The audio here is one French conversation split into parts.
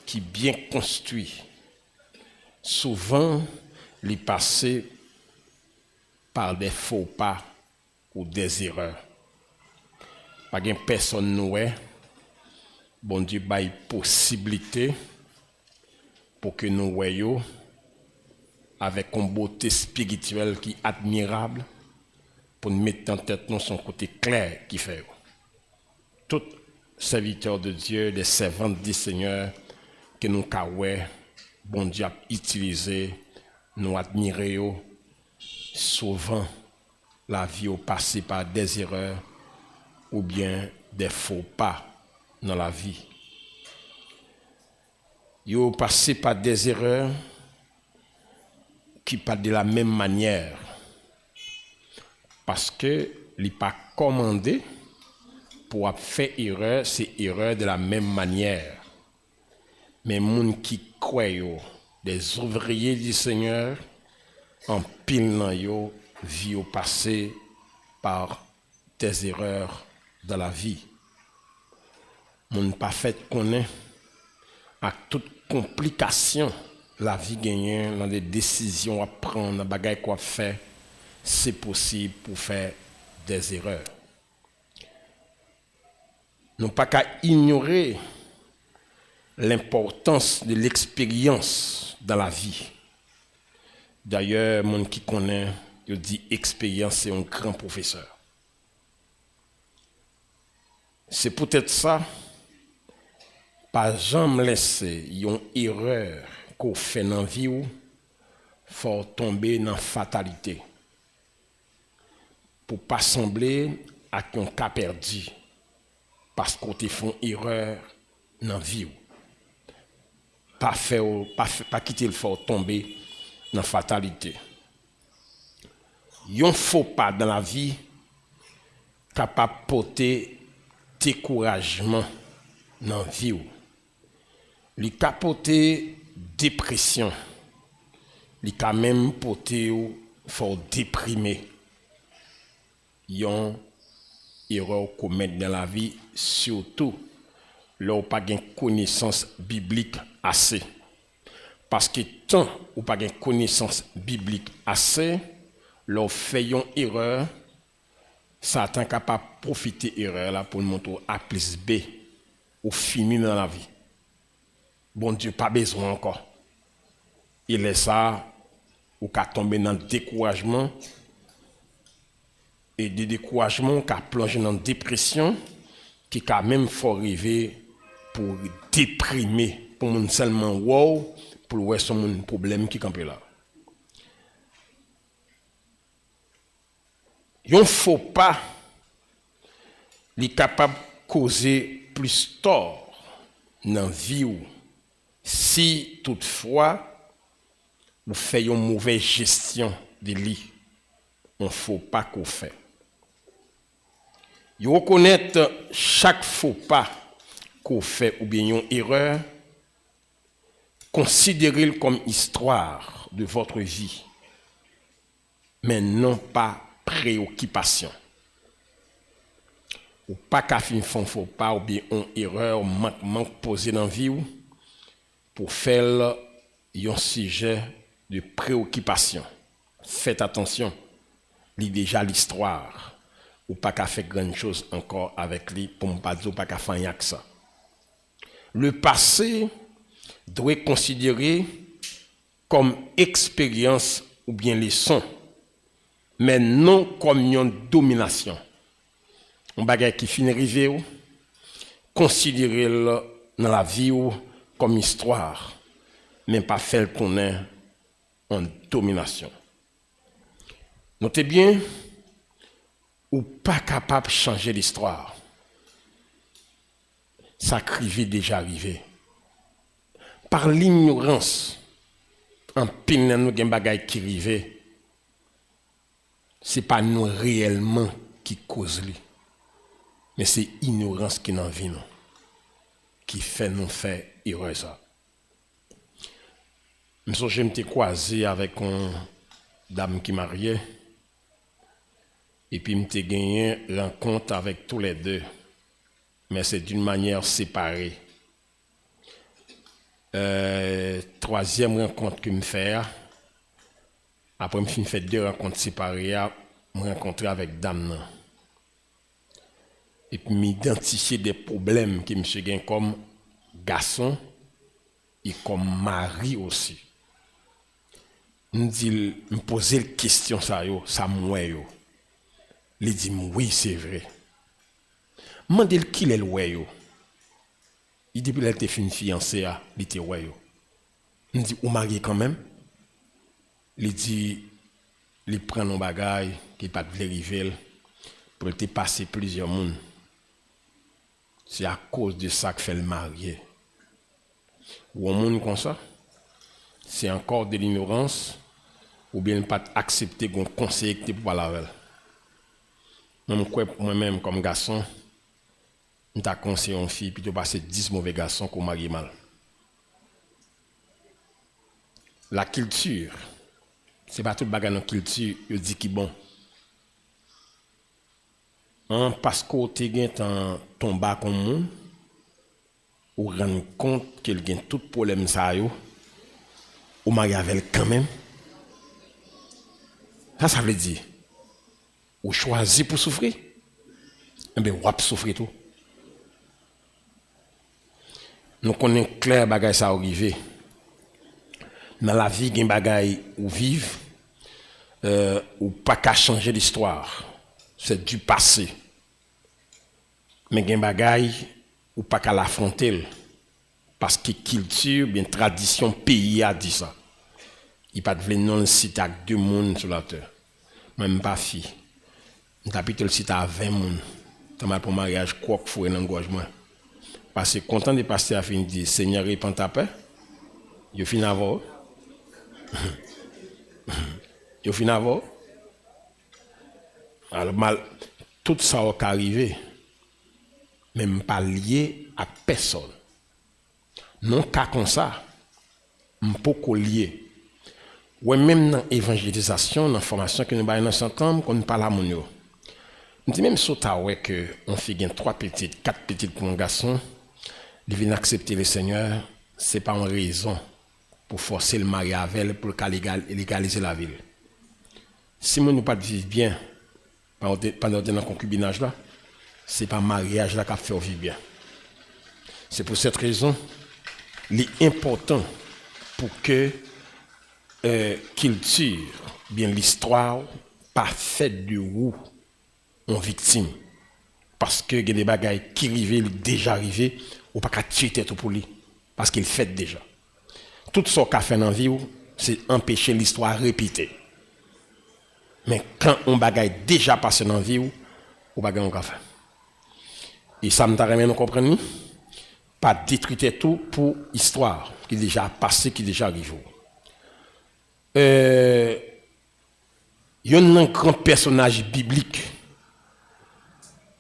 qui bien construit, souvent, les passé par des faux pas ou des erreurs. Pas de personne nouée, bon Dieu baille possibilité pour que nous voyions avec une beauté spirituelle qui est admirable pour nous mettre en tête nous son côté clair qui fait. Tout serviteur de Dieu, des servantes du Seigneur que nous kawé, bon Dieu a utilisé, nous admirer souvent la vie au passé par des erreurs ou bien des faux pas dans la vie. Yo passé par des erreurs qui pas de la même manière parce que il pas commandé pour faire erreur, c'est erreur de la même manière. Mais moun qui croient des ouvriers du Seigneur en pile dans yo vie au passé par des erreurs dans la vie. Moun pas fait connaît à toute complication la vie gagnée dans des décisions à prendre, dans bagaille quoi faire, c'est possible pour faire des erreurs. Nous pas qu'à ignorer l'importance de l'expérience dans la vie. D'ailleurs, mon qui connaît, il dit expérience c'est un grand professeur. C'est peut-être ça, pas jamais laisser une erreur qu'on fait dans la vie ou faut tomber dans la fatalité. Pour pas sembler à un cas perdu parce qu'on te fait une erreur dans la vie. Pas quitter le fort tomber dans la fatalité. Yon faux pas dans la vie capable de porter découragement dans la vie. Il capable porter dépression. Il capable même porter fort déprimé. Yon erreur qu'on met dans la vie surtout là où pas de connaissance biblique assez. Parce que tant ou pas de connaissance biblique assez, là où fait une erreur, Satan est capable de profiter de l'erreur là pour montrer A plus B ou finir dans la vie. Bon Dieu, pas besoin encore. Il est ça, ou qu'à tomber dans le découragement, et des découragements qu'à plonger dans la dépression, qui quand même faut arriver pour déprimer, pour mon seulement wow, pour voir son problème qui campe là. Il ne faut pas les capable de causer plus tort dans la vie si toutefois vous faites une mauvaise gestion de lui. Il ne faut pas qu'on fait. Vous reconnaître chaque faux pas qu'on fait ou bien une erreur, considérez-le comme histoire de votre vie, mais non pas préoccupation. Ou pas qu'à faire un faux pas ou bien une erreur, manque posé dans la vie pour faire un sujet de préoccupation. Faites attention, lis déjà l'histoire. Ou pas qu'à faire grand chose encore avec lui pour ne pas dire pas qu'à faire rien que ça. Le passé doit être considéré comme expérience ou bien leçon, mais non comme une domination. Un bagage qui finit arrivé, considérer dans la vie comme histoire, mais pas faire qu'on est en domination. Notez bien, ou pas capable de changer l'histoire. Ça crivait déjà arrivé. Par l'ignorance, en pile nous gen bagay qui rivé, c'est pas nous réellement qui cause lui. Mais c'est ignorance qui n'en vient, qui fait nous faire erreur ça. Je me suis croisé avec une dame qui mariée. Et puis, je gagné rencontre avec tous les deux. Mais c'est d'une manière séparée. troisième rencontre que je fais, après je fais 2 rencontres séparées, je me rencontre avec dame. Et puis m'identifier des problèmes que monsieur gagne comme garçon et comme mari aussi. Me poser la question ça moi yo. Il dit oui, c'est vrai. Mandel qui est le yo. Il dit qu'il était fini fiancé il était yo. Il dit ou marié quand même. Il dit il prend nos bagages qui pas de rivel pour te passer plusieurs monde. C'est à cause de ça que fait le marié. Ou un monde comme ça, c'est encore de l'ignorance ou bien pas accepter qu'on conseille pour la avec. Moi-même comme garçon, je t'ai conseillé une fille puis tu passer 10 mauvais garçons qu'on marie mal. La culture, c'est pas tout le bagage dans la culture, je dis qui bon. Parce que tu as ton bas comme monde, ou rendre compte qu'il y a tout problème ça yo, ou marie avec quand même. Ça veut dire, ou choisir pour souffrir, eh bien, ou souffrir tout. Nous connaissons clair bagay ça arrivé. Dans la vie, il y a des bagages où vivre, ou pas qu'à changer l'histoire. C'est du passé. Mais il y a des bagages où pas qu'à l'affronter. Parce que culture, bien tradition, pays a dit ça. Il n'y a pas de venir non citer avec 2 personnes sur la terre. Même pas fille. Je t'ai le citer à 20 personnes. Tu as pour mariage, quoi que faut un engagement. Parce que content de passer à fin dire Seigneur, répand ta paix. Je finis avant. Je finis avant. Alors, tout ça va arriver. Même pas lié à personne. Non cas comme ça, m'poko lié. Ouais, même dans l'évangélisation, dans la formation que nous avons dans septembre, qu'on parle à mon yo. On dit même sauta ouais que on fait 3 petites, 4 petites pour un garçon, il vient accepter le Seigneur, c'est pas une raison pour forcer le mari avec elle pour légaliser la ville. Si nous ne pas vivre bien pendant dans concubinage là, c'est pas mariage là qui fait vivre bien. C'est pour cette raison, il est important pour que culture, bien l'histoire, pas faite de roue en victime. Parce que il y a des bagailles qui arrivent, déjà arrivés, ou pas qu'à tuer tête pour lui. Parce qu'il fait déjà. Tout ce qu'on fait dans la vie, c'est empêcher l'histoire répétée. Mais quand on bagaille déjà passé dans la vie, ou bagaille on fait. Et ça me t'a remis, nous comprenons? Pas détruire tout pour histoire qui est déjà passé, qui est déjà arrivé. Il y a un grand personnage biblique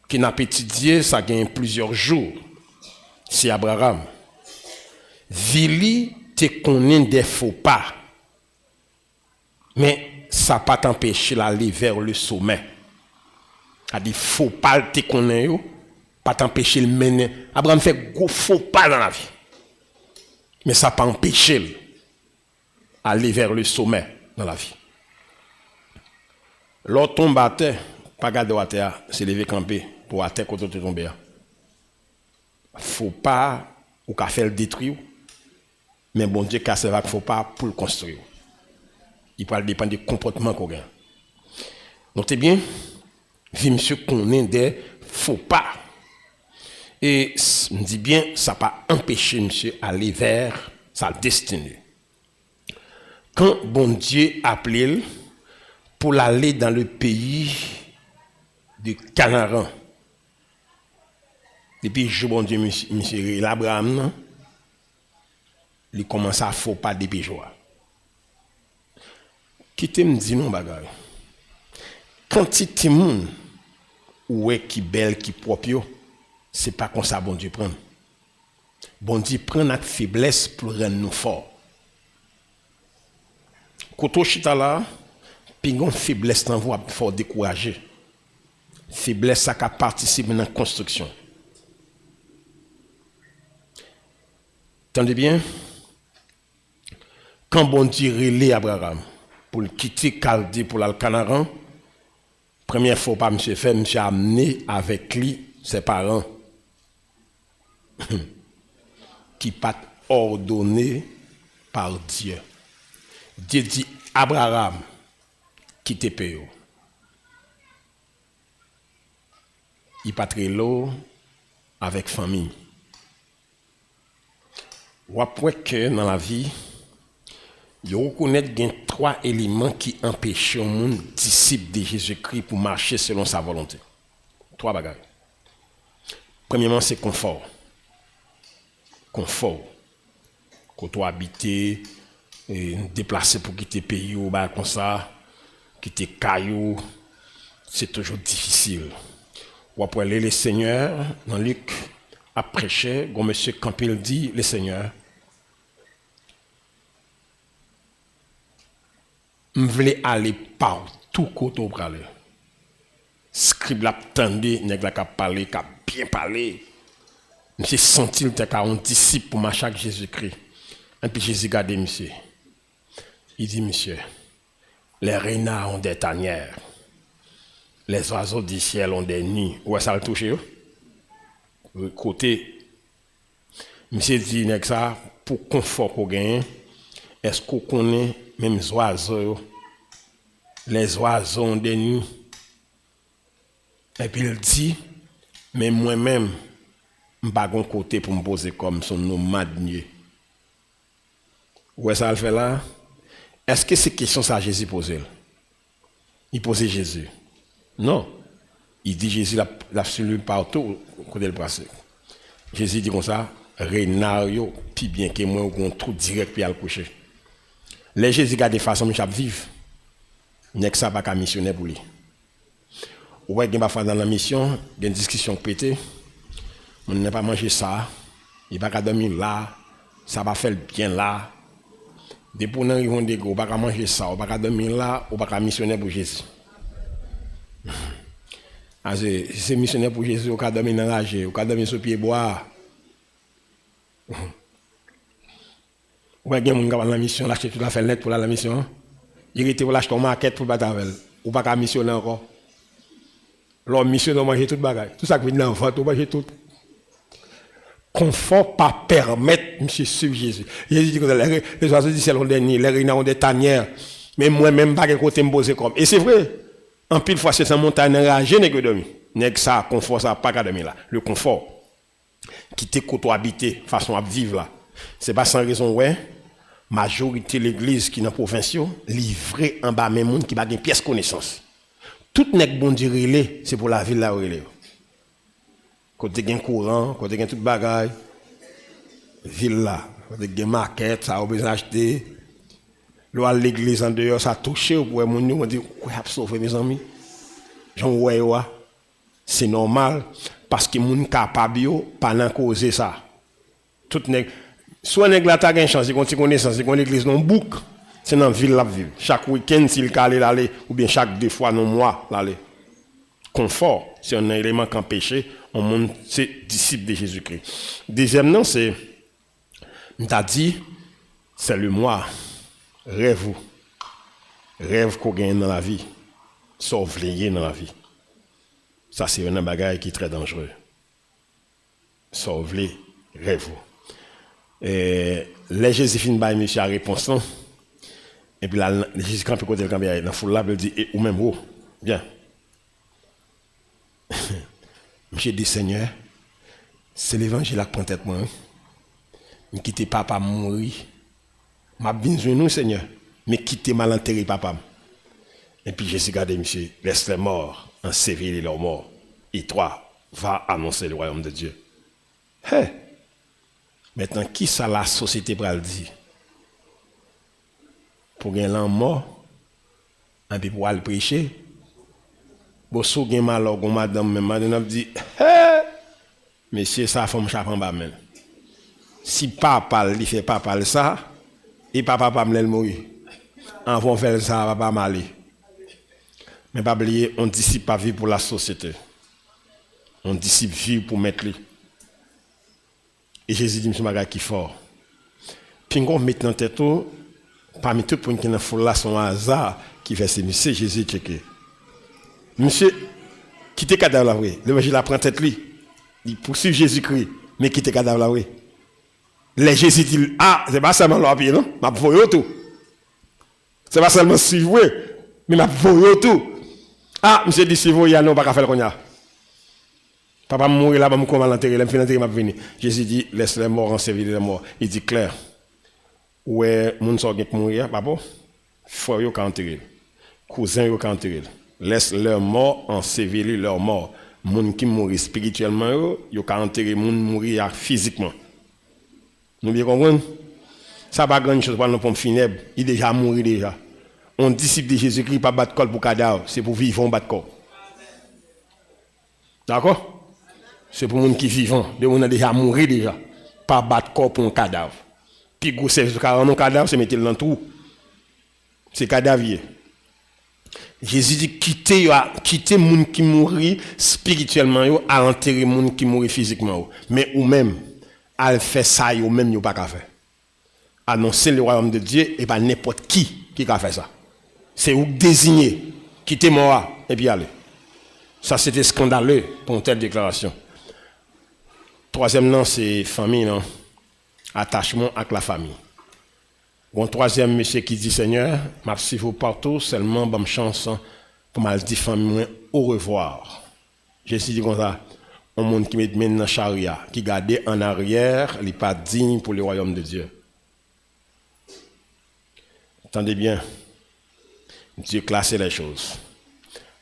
qui n'a pas étudié, ça gagne plusieurs jours. C'est Abraham. Vili te connaît des faux pas. Mais ça n'a pas t'empêché d'aller vers le sommet. A dit faux pas te connaît, pas t'empêcher de mener. Abraham fait gros faux pas dans la vie. Mais ça n'a pas empêché d'aller vers le sommet dans la vie. L'autre tombe à terre, pas garder à terre, c'est lever camper pour à terre quand tu tombes. Faut pas ou qu'à faire le détruire, mais bon Dieu qu'à servir faut pas pour le construire. Il peut dépendre du comportement qu'on a. Notez bien, vie monsieur connaît des faux pas. Et me dit bien, ça n'a pas empêché monsieur d'aller vers sa destinée. Quand bon Dieu appelé pour aller dans le pays de Canaan, depuis que bon Dieu, monsieur Abraham, il commence à faux pas depuis joie. Qui te me dit non bagay. Quantité moun ouais qui belle qui propre, c'est pas comme ça bon Dieu prend. Bon Dieu prend notre faiblesse pour rendre nous forts. Koto chita là, puis une faiblesse dans vous fort décourager. Faiblesse ça qui participe dans la construction. Tendez bien, quand bon Dieu relève Abraham pour le quitter Chaldée pour aller Canaan, première fois pas monsieur fait, monsieur amené avec lui ses parents qui pas ordonné par Dieu. Dieu dit Abraham quitte pays. Il pas très lourd avec famille. Ou après que dans la vie, il reconnaît qu'il y a 3 éléments qui empêchent un monde disciple de Jésus-Christ pour marcher selon sa volonté. 3 bagages. Premièrement, c'est confort. Confort. Quand tu habites, déplacer pour quitter le pays ou comme ça, quitter caillou, c'est toujours difficile. Ou après les seigneurs, dans Luc, a prêché, comme M. Campil dit, les seigneurs, je voulais aller partout côté où aller. Scribe l'a tendé, nèg la cap parler, cap bien parler. J'ai senti le t'es un disciple pour marcher avec Jésus-Christ. Et puis Jésus regarde monsieur. Il dit monsieur, les renards ont des tanières. Les oiseaux du ciel ont des nids. Où est-ce que ça le touche? Côté, monsieur dit nèg ça pour confort pour gagner. Est-ce qu'on connaît même les oiseaux? Les oiseaux ont des nids. Et puis il dit, mais moi-même, je n'ai pas de côté pour me poser comme son nomade. Où est-ce que ça le fait là? Est-ce que c'est question ça Jésus posait? Il posait Jésus. Non. Il dit Jésus l'a absolu partout quand il passe. Jésus dit comme ça, renard puis bien que moi on trouve direct puis à le coucher. Les Jésus garde de façon de vivre. N'est que ça pas qu'à missionner pour lui. Ouais, il va faire dans la mission, il y a une discussion pété. On n'a pas mangé ça, il va pas dormir là, ça va faire bien là. Depuis qu'on arrive des gros, on va pas manger ça, on va pas dormir là, on va pas missionner pour Jésus. C'est missionnaire pour Jésus, on va dormir dans la rage, on va dormir sur pied bois. Ouais, il y a des gens qui dans la mission, l'acheter tout la fait net pour la mission. Il était pour l'acheter en maquette pour battre avec. Ou pas missionner encore. L'homme missionnaire manger tout bagage. Tout ça qui vient dans vente, on manger tout. Confort pas permettre monsieur suivre Jésus. Jésus dit que les oiseaux du ciel ont des nids, les renards ont des tanières. Mais moi-même pas côté me poser comme. Et c'est vrai. En pile fois c'est en montagne enragée n'est que dormir. N'est que ça confort ça pas qu'à dormir là. Le confort qui te côté habiter façon à vivre là. C'est pas sans raison ouais. Majorité de l'église qui dans la province livré en bas même monde qui pas de pièce connaissance. Tout nèg bon Dieu relé, c'est pour la ville là relé. Côté gain courant, côté gain tout bagaille. Ville là, côté gain market, ça a besoin acheter. Lo à l'église en dehors ça touché pour mon on dit quoi a sauvé mes amis. J'en ouais c'est normal parce que moun capable yo pas nan causer ça. Tout nèg soit nèg la ta gain chance, il continue connaissance, il connaît l'église non bouc, c'est dans ville la vivre. Chaque week-end s'il calé l'aller ou bien chaque 2 fois dans mois l'aller. Confort, c'est un élément qui empêche on monde c'est disciple de Jésus-Christ. Deuxièmement, c'est m'ta dit c'est le moi. Rêve qu'on gagne dans la vie, sauf lié dans la vie. Ça c'est un bagage qui est très dangereux. Sauf les rêve. Et les Jésus by monsieur a réponse et puis là Jésus quand côté le camp dans foule là il dit ou même oh bien. Monsieur dit Seigneur, c'est l'évangile qui prend tête moi. Ne quittez papa mourir. M'a besoin nous Seigneur, mais quittez mal enterré papa. Et puis Jésus garde monsieur, laisse les morts ensevelir leurs morts. Et toi, va annoncer le royaume de Dieu. Hey. Maintenant, qui ça la société pral dire? Pour gagner l'homme mort, et puis pour aller prêcher, bon, si vous avez mal, madame, madame dit, hey, monsieur, ça femme chape en bas même. Si papa, il fait papa ça, et papa pas me mourir. En vont faire ça, papa mal. Mais pas oublier, on disciple pas vivre pour la société. On disciple vivre pour mettre lui. Et Jésus dit, monsieur Maga qui fort. Puis on met dans tête Parmi tout le monde qui est dans la foule là, son hasard qui fait c'est monsieur Jésus checké. Monsieur, quittez le cadavre là, oui. L'évangile apprend tête lui. Il poursuit Jésus-Christ, mais quittez le cadavre là, oui. Les Jésus dit, ah, c'est pas seulement leur pied, non? Ma voyou tout. C'est pas seulement suivre, mais ma voyou tout. Ah, monsieur dit, si vous y a non, pas faire le cognac. Papa mourir là, je vais l'enterrer, je vais l'enterrer, je vais venir. Jésus dit, laisse les morts en servir les morts. Il dit clair. Ouais, moun so qui mourir, papa, frère yo ka enterrer. Cousin yo ka enterrer. Laisse leurs morts ensevelir leurs morts. Moun qui mourir spirituellement yo ka enterrer moun mourir physiquement. Nous bien comprendre? Ça pas grand chose pour nos pompes funèbres, il déjà mouru déjà. On disciple de Jésus-Christ pas battre corps pour cadavre, c'est pour vivant battre corps. D'accord? C'est pour les gens qui vivent, des gens qui déjà mouru déjà, pas battre corps pour un cadavre. Puis gros c'est un cadavre, c'est mettre dans le trou. C'est cadavre. Jésus dit quitter les gens qui mourent spirituellement à enterrer les gens qui mourent physiquement. Mais ou même à faire ça ou même yo pas qu'à faire. Annoncer le royaume de Dieu et pas n'importe qui a fait ça. C'est ou désigner quitter moi et puis aller. Ça c'était scandaleux pour une telle déclaration. Troisième nom c'est famille non. Attachement avec la famille. Bon troisième monsieur qui dit Seigneur, merci vous partout seulement bonne chance pour mal dire famille au revoir. Jésus dit comme ça. Un monde qui met dans la charia, qui garde en arrière, il n'est pas digne pour le royaume de Dieu. Attendez bien, Dieu classe les choses.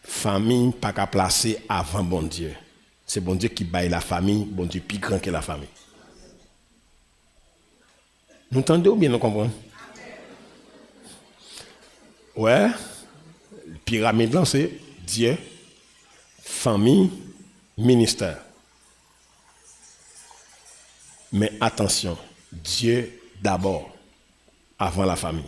Famille, pas qu'à placer avant bon Dieu. C'est bon Dieu qui baille la famille, bon Dieu plus grand que la famille. Nous entendez ou bien nous comprenons? Ouais, la pyramide là, c'est Dieu, famille, ministère. Mais attention, Dieu d'abord, avant la famille.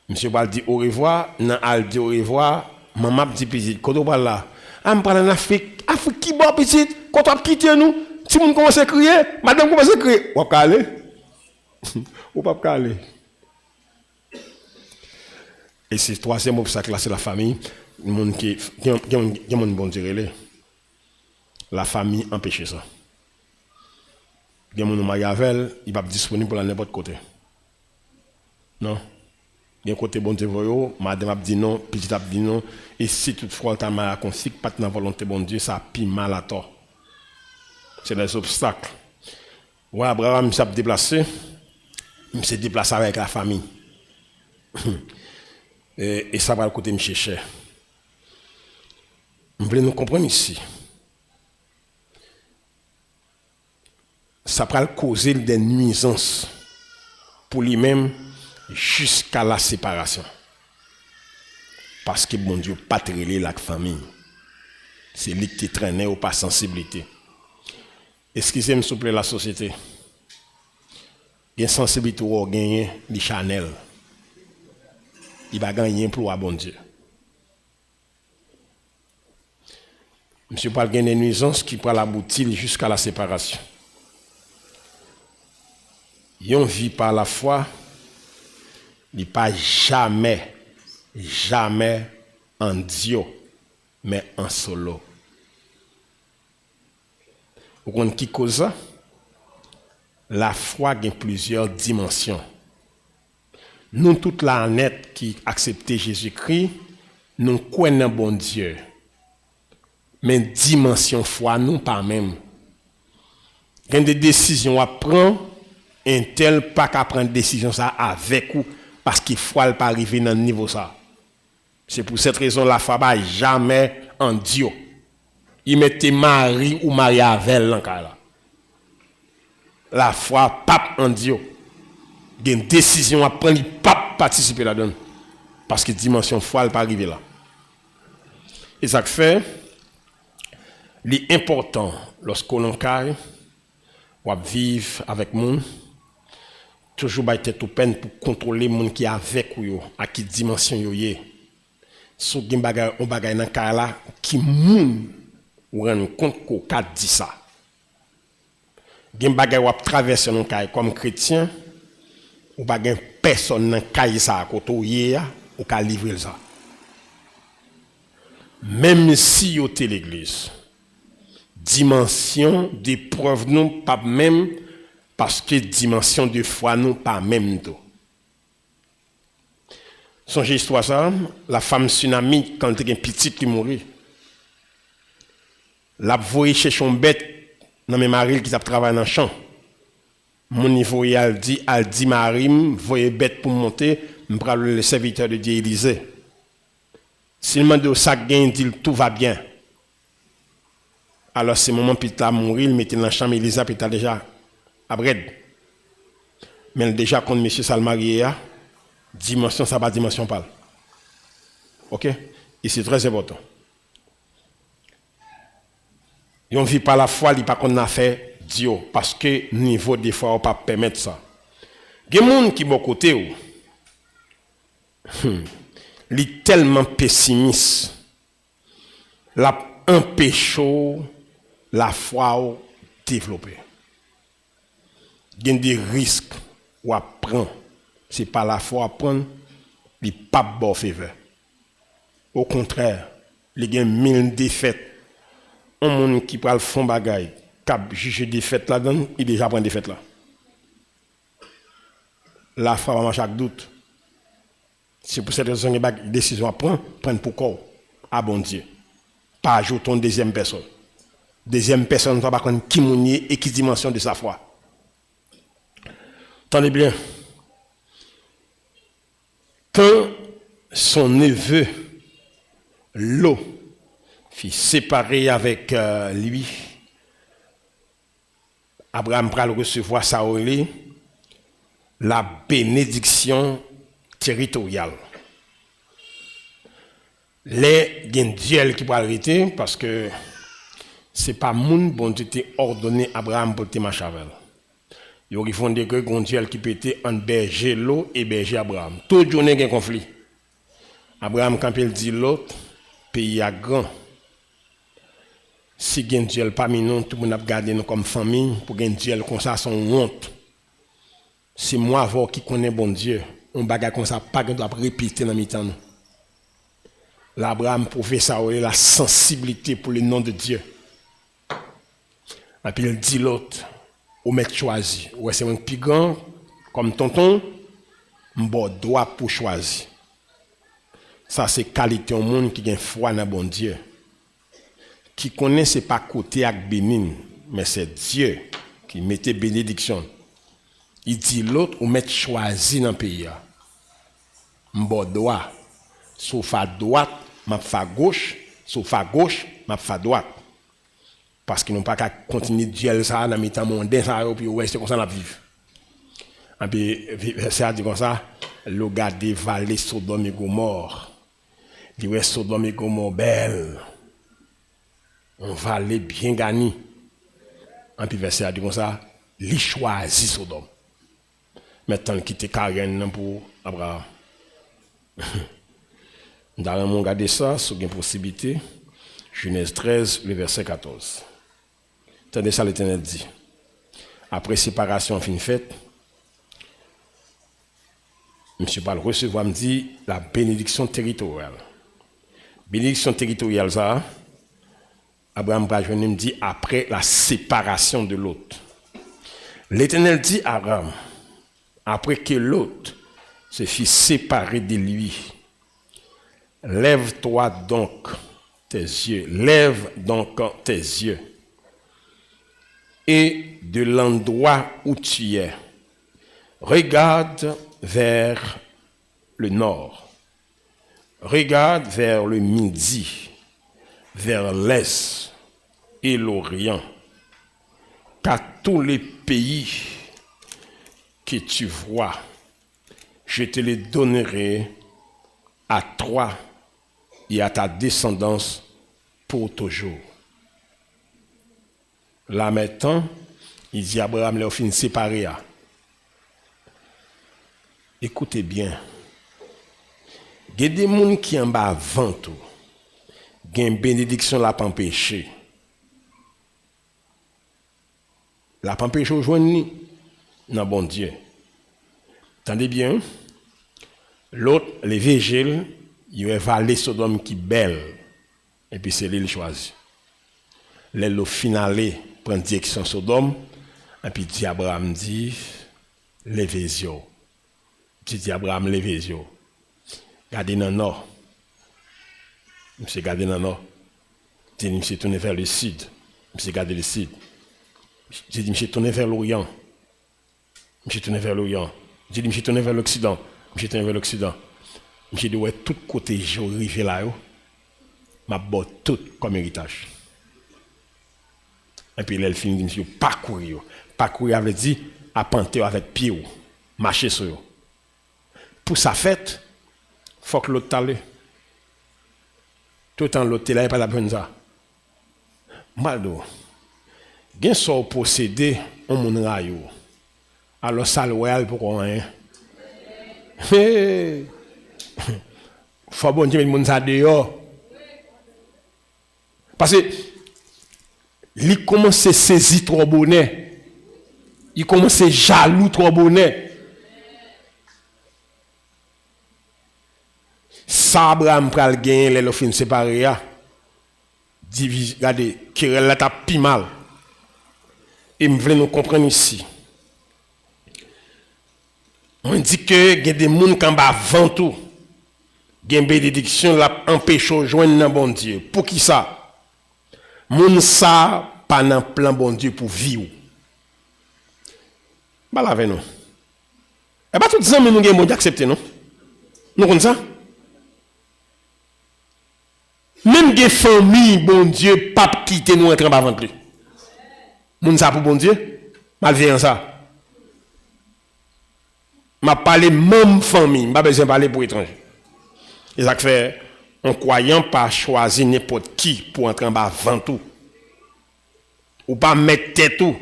Monsieur Bal dit au revoir, nan al dit au revoir, maman dit petit, quand on parle là, on parle en Afrique, Afrique qui boit petit, quand on quitte nous, si on commence à crier, madame commence à crier, on va aller, ou pas aller. Et c'est troisième obstacle là, c'est la famille, le monde qui mon bon Dieu. La famille empêche ça. Il y a mon magavel, il va disponible pour n'importe côté. Non. Il y a un côté bon Dieu, madame a dit non, petit a dit non. Et si toutefois on a consigne pas dans la volonté bon Dieu, ça pile mal à tort. C'est des obstacles. Ouais, Abraham s'est déplacé. Il s'est déplacé avec la famille. et ça va le côté me chercher. Vous voulez nous comprendre ici? Ça va causer des nuisances pour lui-même jusqu'à la séparation. Parce que bon Dieu pas trailer la famille. C'est lui qui traîne ou pas sensibilité. Excusez-moi s'il vous plaît la société. Il y a sensibilité ou gagner les Chanel. Il va gagner pour bon Dieu. Monsieur parle gagner des nuisances qui pourra l'aboutir jusqu'à la séparation. Yon vit par la foi, il pas jamais en Dieu, mais en solo. Vous comprenez qui cause ça? La foi a plusieurs dimensions. Nous, toute la net qui acceptent Jésus-Christ, nous connaissons bon Dieu. Mais dimension foi, nous pas même. Il y a des décisions à prendre. Un tel pas qu'à prendre décision ça avec vous parce qu'il faut pas arriver dans le niveau ça. C'est pour cette raison la foi va jamais en Dieu. Il mettait mari ou mari avec elle là. La foi pas en Dieu. Il y a une décision à prendre, il pas participer là-dedans parce que dimension foi elle pas arriver là. Et ça fait l'important lorsqu'on caille ou vivre avec monde toujours ba tête peine pour contrôler monde qui avec ou à qui dimension yo yé sou gen bagay on bagay nan ka la qui moun ou rend compte ko ka dit ça gen bagay ou traverser non ka comme chrétien ou pas gen personne dans caille ça côté ou ka livrer ça. Même si yo te l'église, dimension d'épreuve nous pas même parce que dimension de foi nous pas même tout. Songez histoire ça, la femme tsunami quand elle était petite qui mourit. La voyé chez son bête dans mes maris qui travaille dans le champ. Mon niveau elle dit Marim, voyez bête pour monter, me prendre le serviteur de Dieu Élisée. S'il m'a dit ça gagne, dit tout va bien. Alors c'est moment puis là mourir, il mettait dans la chambre Élisa puis déjà à Bred. Mais déjà quand monsieur Salmarie dimension ça pas dimension parle. OK? Et c'est très important. On vit par la foi, il pas qu'on a fait Dieu parce que niveau des fois on pas permettre ça. Il y a des gens qui sont côté il est tellement pessimiste. La empêche la foi développer. Il y a des risques à prendre. C'est pas la foi à prendre, il n'est pas bon faveur. Au contraire, il y a 1000 défaites. Un monde qui parle fond bagaille, qui a jugé défaite là-dedans, il déjà prend défaite là. La foi va marcher avec doute. C'est pour cette raison qu'il y a une décision à prendre pour quoi? À bon Dieu. Pas ajouter une deuxième personne. Deuxième personne ne va pas connaître qui mounier et qui dimension de sa foi. Tenez bien. Quand son neveu, Lot, fut séparé avec lui, Abraham pral recevoir Saoulé, la bénédiction territoriale. Les Dieu qui pral arrêter parce que c'est pas moun bon Dieu t'est ordonné Abraham pour te marcher avec. Ils font des que Dieu qui peut être entre berger Lot et berger Abraham. Toute journée il y a un conflit. Abraham quand il dit l'autre pays à grand. Si gen Dieu parmi nous, tout le monde a gardé nous comme famille pour gen Dieu comme ça son honte. C'est moi qui connais bon Dieu, on bagarre comme ça pas doit répéter dans mi-temps nous. L'Abraham prouve ça la sensibilité pour le nom de Dieu. Et puis il dit l'autre, ou mettre choisi. Ouais, c'est un plus grand comme tonton, m'bo droit pour choisir. Ça c'est qualité au monde qui a foi dans bon Dieu. Qui connaît c'est pas côté avec bénin, mais c'est Dieu qui mettait bénédiction. Il dit l'autre ou mettre choisi dans le pays. M'bo droit, sauf à droite, m'a fa gauche, sauf à gauche, m'a fa droite. Parce qu'ils n'ont pas qu'à continuer Dieu ça dans le temps mondain ça puis ouais c'est comme ça la vivre. Et puis verset dit comme ça, le gars des vallées Sodome et Gomorrhe. Dit ouais Sodome et Gomorrhe belle. On va aller bien gagner. En puis verset a dit comme ça, il choisit Sodome. Maintenant il quitte Karen pour Abraham. Dans le monde regarder ça, sur une possibilité. Genèse 13, le verset 14. Attendez ça, l'Éternel dit. Après séparation fin faite, monsieur Paul recevoir me dit la bénédiction territoriale. Bénédiction territoriale ça. Abraham Brajouani me dit après la séparation de l'autre. L'Éternel dit à Abraham, après que l'autre se fit séparer de lui, lève-toi donc tes yeux, lève donc tes yeux, et de l'endroit où tu es, regarde vers le nord, regarde vers le midi, vers l'est et l'orient, qu'à tous les pays que tu vois, je te les donnerai à toi et à ta descendance pour toujours. Là maintenant, il dit à Abraham, les fin séparés. Écoutez bien. Il y a des gens qui en bas avant tout. Il y a une bénédiction la pas empêcher. La pas empêcher au joindre non bon Dieu. Tendez bien. L'autre, l'évangile, il a valé Sodome qui belle. Et puis c'est lui qui choisit. Le finale prend direction Sodome. Et puis dit Abraham dit, levez-vous. Dit Abraham, levez-vous. Gardez dans le nord. Monsieur gardez dans le nord. Dit monsieur tourné vers le sud. Monsieur gardez le sud. J'ai dit monsieur tourné vers l'Orient. Monsieur tourné vers l'Orient. J'ai dit monsieur tourné vers l'Occident. Monsieur tourné vers l'Occident. Monsieur dit ouais tout côté j'ai arrivé là yo. M'a bot tout comme héritage. Et puis là il finit monsieur parcourir. Parcourir veut dire à panter avec pied, marcher sur eux. Pour sa fête, faut que l'autre t'aille. Tout le temps l'autre là, il n'y a pas la bonne ça. Maldo, gen so possédé on mon rayo. Alors ça le royal pour rien. Faut bon Dieu mon ça dehors. Parce que il commence à saisir trop bonnet. Il commence à jaloux trop bonnet. Ça Abraham pral gagner les fin séparé ya. Divise regardez querelle la t'a pi mal. Et me voulez nous comprendre ici. On dit que il y a des gens qui ont avant tout. Il y a une bénédiction la empêche de joindre dans bon Dieu. Pour qui ça? Moun ça pas dans plan bon Dieu pour vivre. Bah là avec nous. Et pas tout ça mais nous gagne d'accepter non. Nous comme ça. Même des familles bon Dieu pas quitter nous entrer avant plus. Moun ça pour bon Dieu malveillant ça. M'a parlé même famille, pas besoin parler pour étranger. Et ça fait un croyant pas choisir n'importe qui pour entrer en bas avant tout. Ou pas mettre tête tout.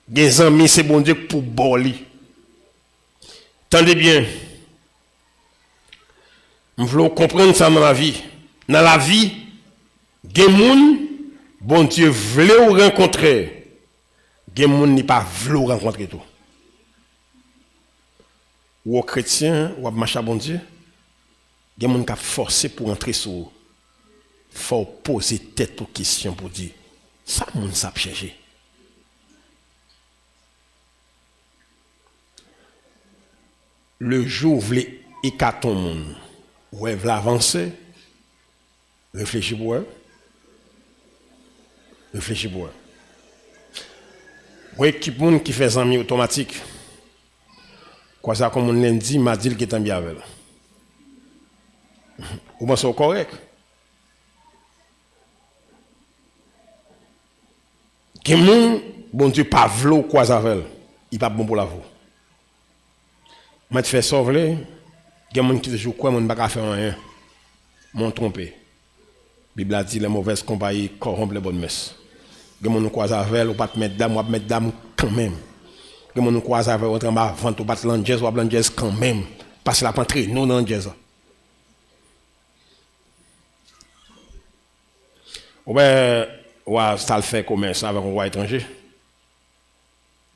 Des amis c'est bon Dieu pour boli. Tendez bien. Nous voulons comprendre ça dans la vie. Dans la vie, des gens, bon Dieu voulait ou rencontrer. Des gens n'est pas voulu rencontrer tout. Ou aux chrétiens, ou à marcher bon Dieu, des gens qui sont forcés pour entrer sur eux. Il faut poser tête aux questions pour dire, ça, moun sa chercher. Le jour où vous voulez écarter ton monde, ou vous voulez avancer, réfléchis pour eux. Réfléchis pour eux. Vous équipe monde qui fait amis automatique. Quoi ça comme on l'a dit, m'a dit qu'il est bien avec. Ou bien c'est correct. Que mon bon Dieu pas vlo quoi avec, il pas bon pour la vous. Moi te fais sauver, il y a des gens qui toujours quoi mon pas faire rien. Mon trompé. Bible a dit les mauvaises compagnies corrompent les bonnes messes. Il y a des gens qui croisent avec ou pas te mettre dame ou pas mettre dame quand même. Il y a des gens qui croisent avec ou en bas vente ou pas l'angez ou l'angez quand même parce que la pas entrer non l'angez. Ou ben ouais, ça le fait commerce avec un roi étranger.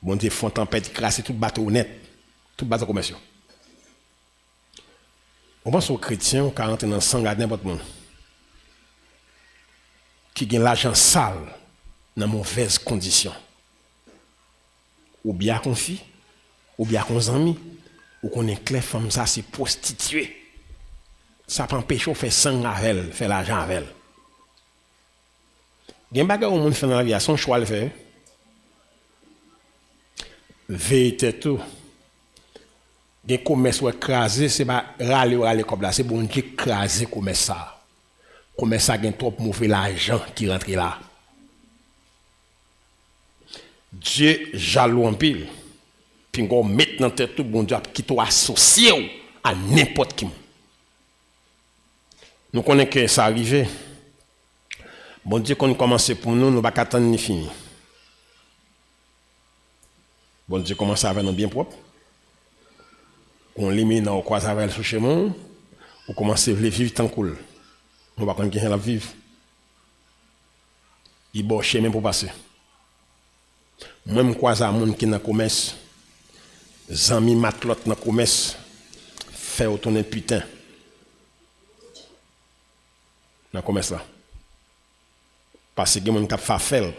Bon Dieu font tempête craser tout bateau net, tout bateau commercial. On pense aux chrétiens qui rentrent dans le sang à n'importe monde. Qui gagne l'argent sale dans mauvaises conditions. Ou bien qu'on fille, ou bien qu'on amis, ou qu'on est clair femme ça c'est prostituée. Ça peut empêcher de faire sang avec elle, faire l'argent avec elle. Il y a un bagage où on fait dans la vie, son choix le fait. Vérité tout. Il y a un commerce qui est écrasé, c'est pas râler comme là, c'est bon Dieu écraser commerce ça. Commerce ça gagne trop mauvais l'argent qui rentre là. Dieu jaloux en pile. Puis on met dans tête tout bon Dieu qui t'ont associé à n'importe qui. Nous connaissons que ça arrive. Bon Dieu qu'on commence pour nous, nous ne pouvons pas attendre ni fini. Bon Dieu commence avec nous bien propre. On l'élimine au croise avec le chemin, on commence à vivre tant cool. On va pas quelqu'un la vivre. Il bon chemin pour passer. Même croise à monde qui dans commerce, Zami matlot dans commerce fait retourner putain. Dans commerce là. Parce que mon cap fa faire,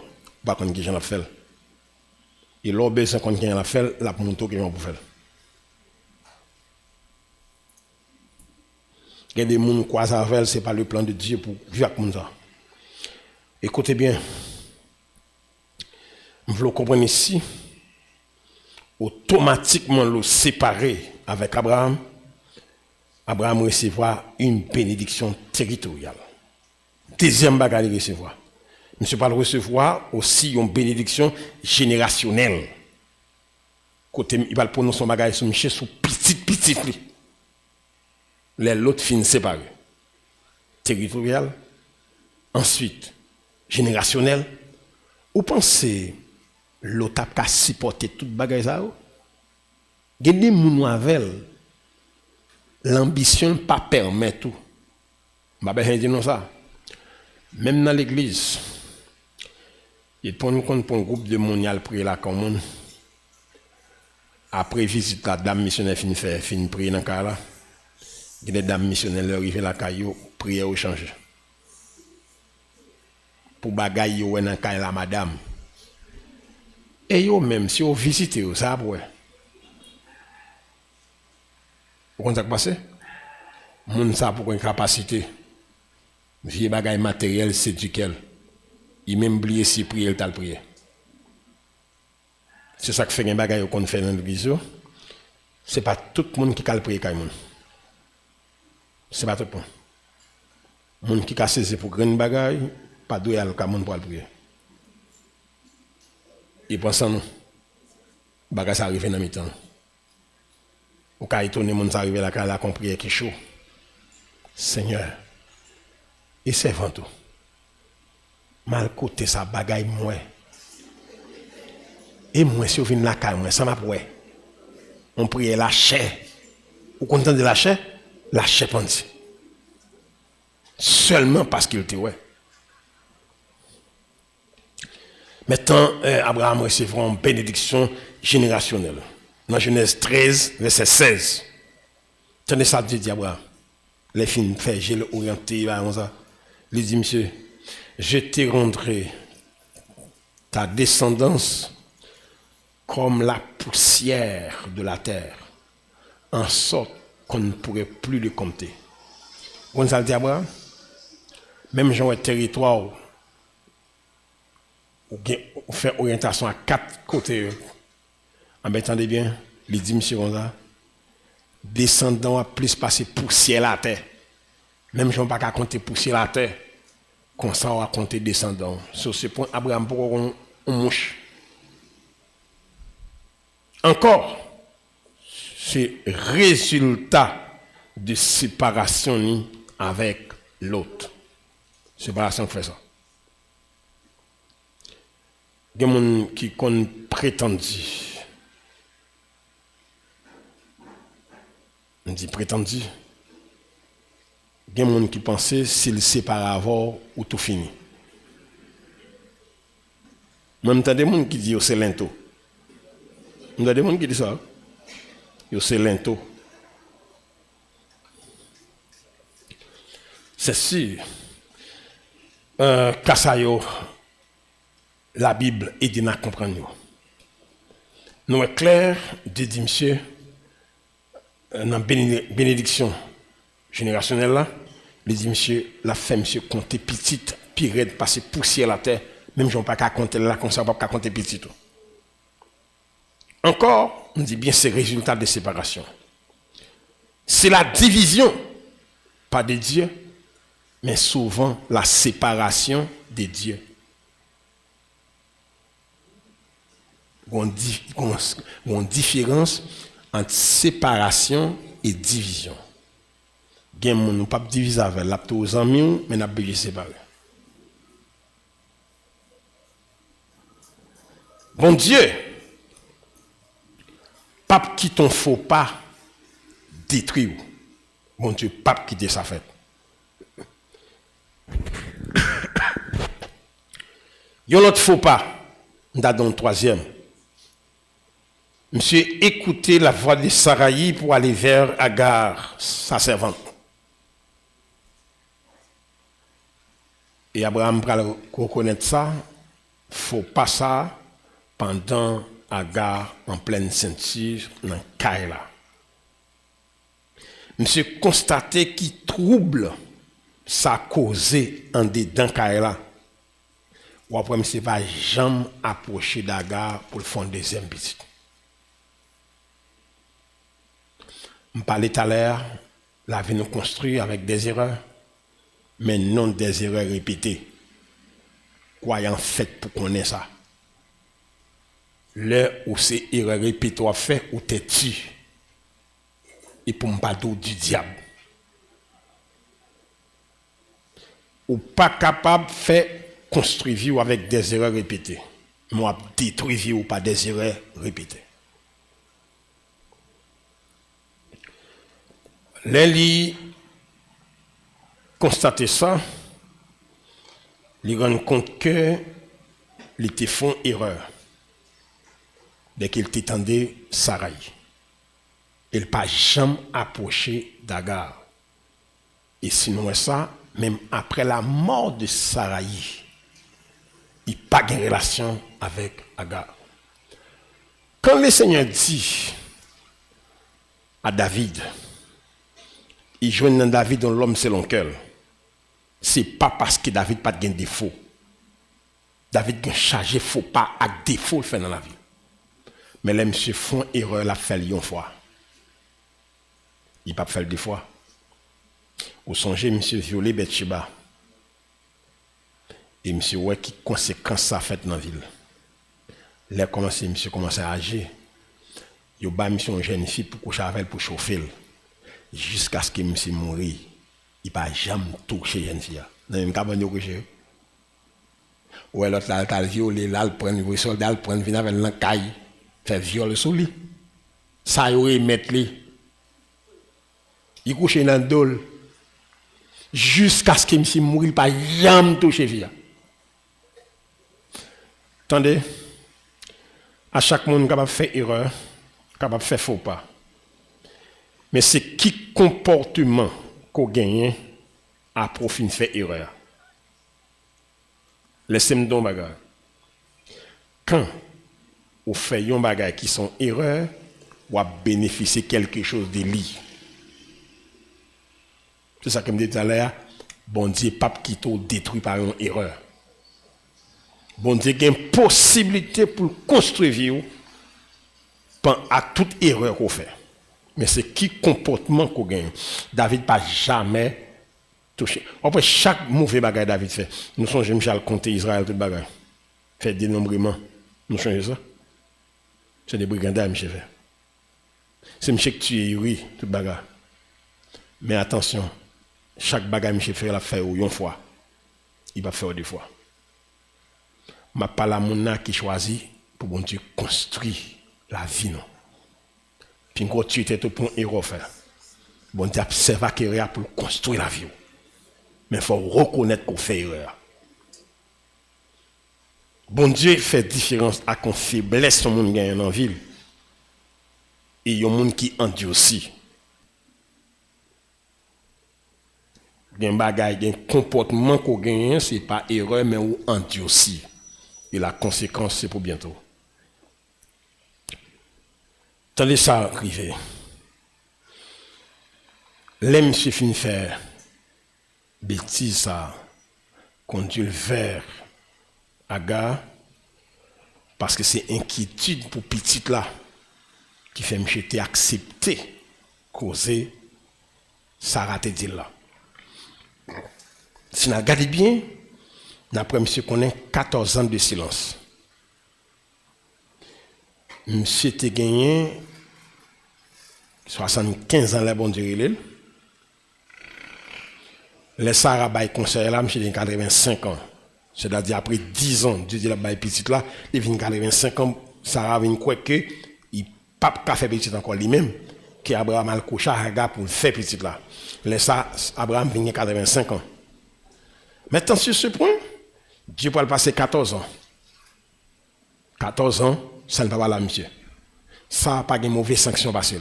pas qu'on qui j'en a fait. Et l'obéissance qu'on qui en a fait, la monto qui vont pour faire. Il y a des gens qui croisent avec, ce n'est pas le plan de Dieu pour vivre avec ça. Écoutez bien, vous voulez comprendre ici, automatiquement le séparer avec Abraham, Abraham recevra une bénédiction territoriale. Deuxième bagage de recevoir. Monsieur pas le recevoir aussi une bénédiction générationnelle. Côté il va prononcer son bagage sur Michel sous petit. Les l'autre fin séparés. Territorial, ensuite générationnel. Vous pensez l'autre a supporté toute bagage ça? Il y a des gens l'ambition pas permet tout. Je ne vais pas dire ça. Même dans l'église, il prend un groupe de monde prier là comme après visite la dame missionnaire fin prier dans cas là. Il y a des dames missionnaires arrivent là caillou prier au change. Pour bagaille yo dans cas la madame. Et yo même si vous visitez ça après. Vous comprenez ce qui passe? Moun ça pour une capacité. Vieux bagaille matériel c'est duquel. Il même oublié si prier le tal prier. C'est ça que fait un bagaille qu'on fait dans l'église. C'est pas tout le monde qui peut prier quand même. C'est pas tout le monde. Moun qui a saisi pour grand bagaille, pas doué à le monde pour prier. Et pensant nous, bagaille ça arrive dans mi-temps. Ou quand il tourne moun ça arrive là quand la compris qui chaud. Seigneur, et servant tout. Mal côté ça bagaille moi. Et moi si on vient la caille moi ça m'a pour on prie la chair. Vous content de la chair? La chair pendue. Seulement parce qu'il était ouais. Maintenant, Abraham recevra une bénédiction générationnelle. Dans Genèse 13, verset 16. Tenez ça, dit Abraham. Les filles fait, j'ai orienté, il dit, monsieur, je te rendrai ta descendance comme la poussière de la terre, en sorte qu'on ne pourrait plus le compter. Vous ça dit Abraham? Même genre de territoire, on fait orientation à 4 côtés. Entendez bien, il dit, monsieur Gonza, descendant à plus passer poussière la terre. Même si on ne peut pas compter poussière la terre, comme ça on va compter descendant. Sur ce point, Abraham, pourquoi on mouche? Encore, c'est résultat de séparation avec l'autre. Séparation fait ça. Il y a des gens qui ont prétendu. On dit prétendu. Il y a des gens qui pensaient s'ils séparent avant ou tout fini. Même il y a des gens qui disent c'est lento. Il y a des gens qui disent ça. C'est lento. C'est sûr. Kassayo, la Bible aide à comprendre. Nous est clair de dire, monsieur, dans la bénédiction générationnelle là, il dit, monsieur, la femme, monsieur, compter petite, pire de passer poussière la terre, même si on ne peut pas compter là, comme ça, on ne peut pas compter petite. Encore, on dit bien, c'est résultat de séparation. C'est la division, pas de Dieu, mais souvent la séparation de Dieu. Il y a une différence entre séparation et division. Il y a des gens qui ne peuvent pas diviser avec les amis, mais nous pouvons séparer. Bon Dieu, pape qui t'en faut pas détruire. Bon Dieu, pape qui te ça fait. Il y a l'autre faux pas, nous avons un troisième. Monsieur écoutait la voix de Saraï pour aller vers Agar, sa servante. Et Abraham va reconnaître ça, faut pas ça pendant Agar en pleine ceinture dans Kaila. Monsieur constatait qu'il trouble ça causé en dedans Kaila. Ou après monsieur va jamais approcher d'Agar pour le fond deuxième petite. On parlait tout à l'heure, la vie nous construit avec des erreurs, mais non des erreurs répétées. Croyant fait pour connaître ça. L'heure où ces erreurs répétées fait ou t'es tu. Et pour me parler du diable. Ou pas capable de faire construire vie avec des erreurs répétées. Moi, détruire vie ou pas des erreurs répétées. L'élie constatait ça, il rend compte que il était fait erreur dès qu'il t'étendait Sarai. Il n'a pas jamais approché d'Agar. Et sinon ça, même après la mort de Sarai, il n'a pas de relation avec Agar. Quand le Seigneur dit à David, il joint dans David dans l'homme selon cœur. Ce n'est pas parce que David n'a pas de défaut. David a chargé faux pas à défaut le fait dans la vie. Mais les monsieur font erreur la fait une fois. Il n'a pas fait deux fois. Vous songez, monsieur violé Bathsheba. Et monsieur ouais qui conséquence ça fait dans la ville. Là monsieur commence à agir. Il a mis une jeune fille pour coucher avec elle pour chauffer. Jusqu'à ce que monsieur mourit. Il n'a jamais touché jeune fille. Dans une cabane de coucher. Ou l'autre là, il violé, là, il prend le soldat, il prend venir avec la caille, fait viol sur lui. Ça, il aurait mettre lui. Il couche dans le dos. Jusqu'à ce que monsieur mourit, il n'a jamais touché fille. Attendez, à chaque monde capable de faire erreur, capable de faire faux pas. Mais c'est qui comportement qu'on gagne à profit de faire erreur. Laissez-moi donc bagarre. Quand on fait un bagage qui sont erreurs, on va bénéficier quelque chose de lui. C'est ça que je me dis tout à l'heure. Bon Dieu, pape qui t'a détruit par une erreur. Bon Dieu, il y a une possibilité pour construire vie à toute erreur qu'on fait. Mais c'est qui comportement qu'on gagne. David n'a jamais touché. Après, chaque mauvais bagage David fait, nous sommes Michel compter Israël, tout bagage. Fait dénombrement. Nous changeons ça. C'est des brigandins, monsieur fait. C'est monsieur qui tue, oui, tout bagage. Mais attention, chaque bagage monsieur fait, la fait une fois. Il va faire deux fois. Ma pas la monna qui choisit pour bon Dieu construire la vie non. Puis quand tu étais tout pour un héros faire. Bon Dieu observe qu'il pour construire la vie. Mais il faut reconnaître qu'on fait erreur. Bon Dieu fait différence à qu'on faiblesse son monde gagne en ville. Et il y a un monde qui endurcit. Il y a un bagage, un comportement qu'on gagne, ce n'est pas erreur, mais on endurcit. Et la conséquence, c'est pour bientôt. Tandis ça arriver. L'aime se fin faire bêtise ça, conduit vers Agar, parce que c'est inquiétude pour petite là qui fait me jeter accepter causer Sarah te dit là. Si nous regardons bien, d'après monsieur connaît 14 ans de silence. Monsieur te gagné 75 ans là bon Dieu. Les Sarah bail conseil là monsieur 85 ans. C'est-à-dire après 10 ans Dieu dit la bail petite là, il vient 85 ans, Sarah vient quoi que il pas faire petite encore lui-même qui Abraham al coucher Hagar pour faire petite là. Les ça Abraham vient 85 ans. Maintenant sur ce point, Dieu peut passer 14 ans. 14 ans, ça ne va pas là monsieur. Ça pas de mauvaise sanction passée.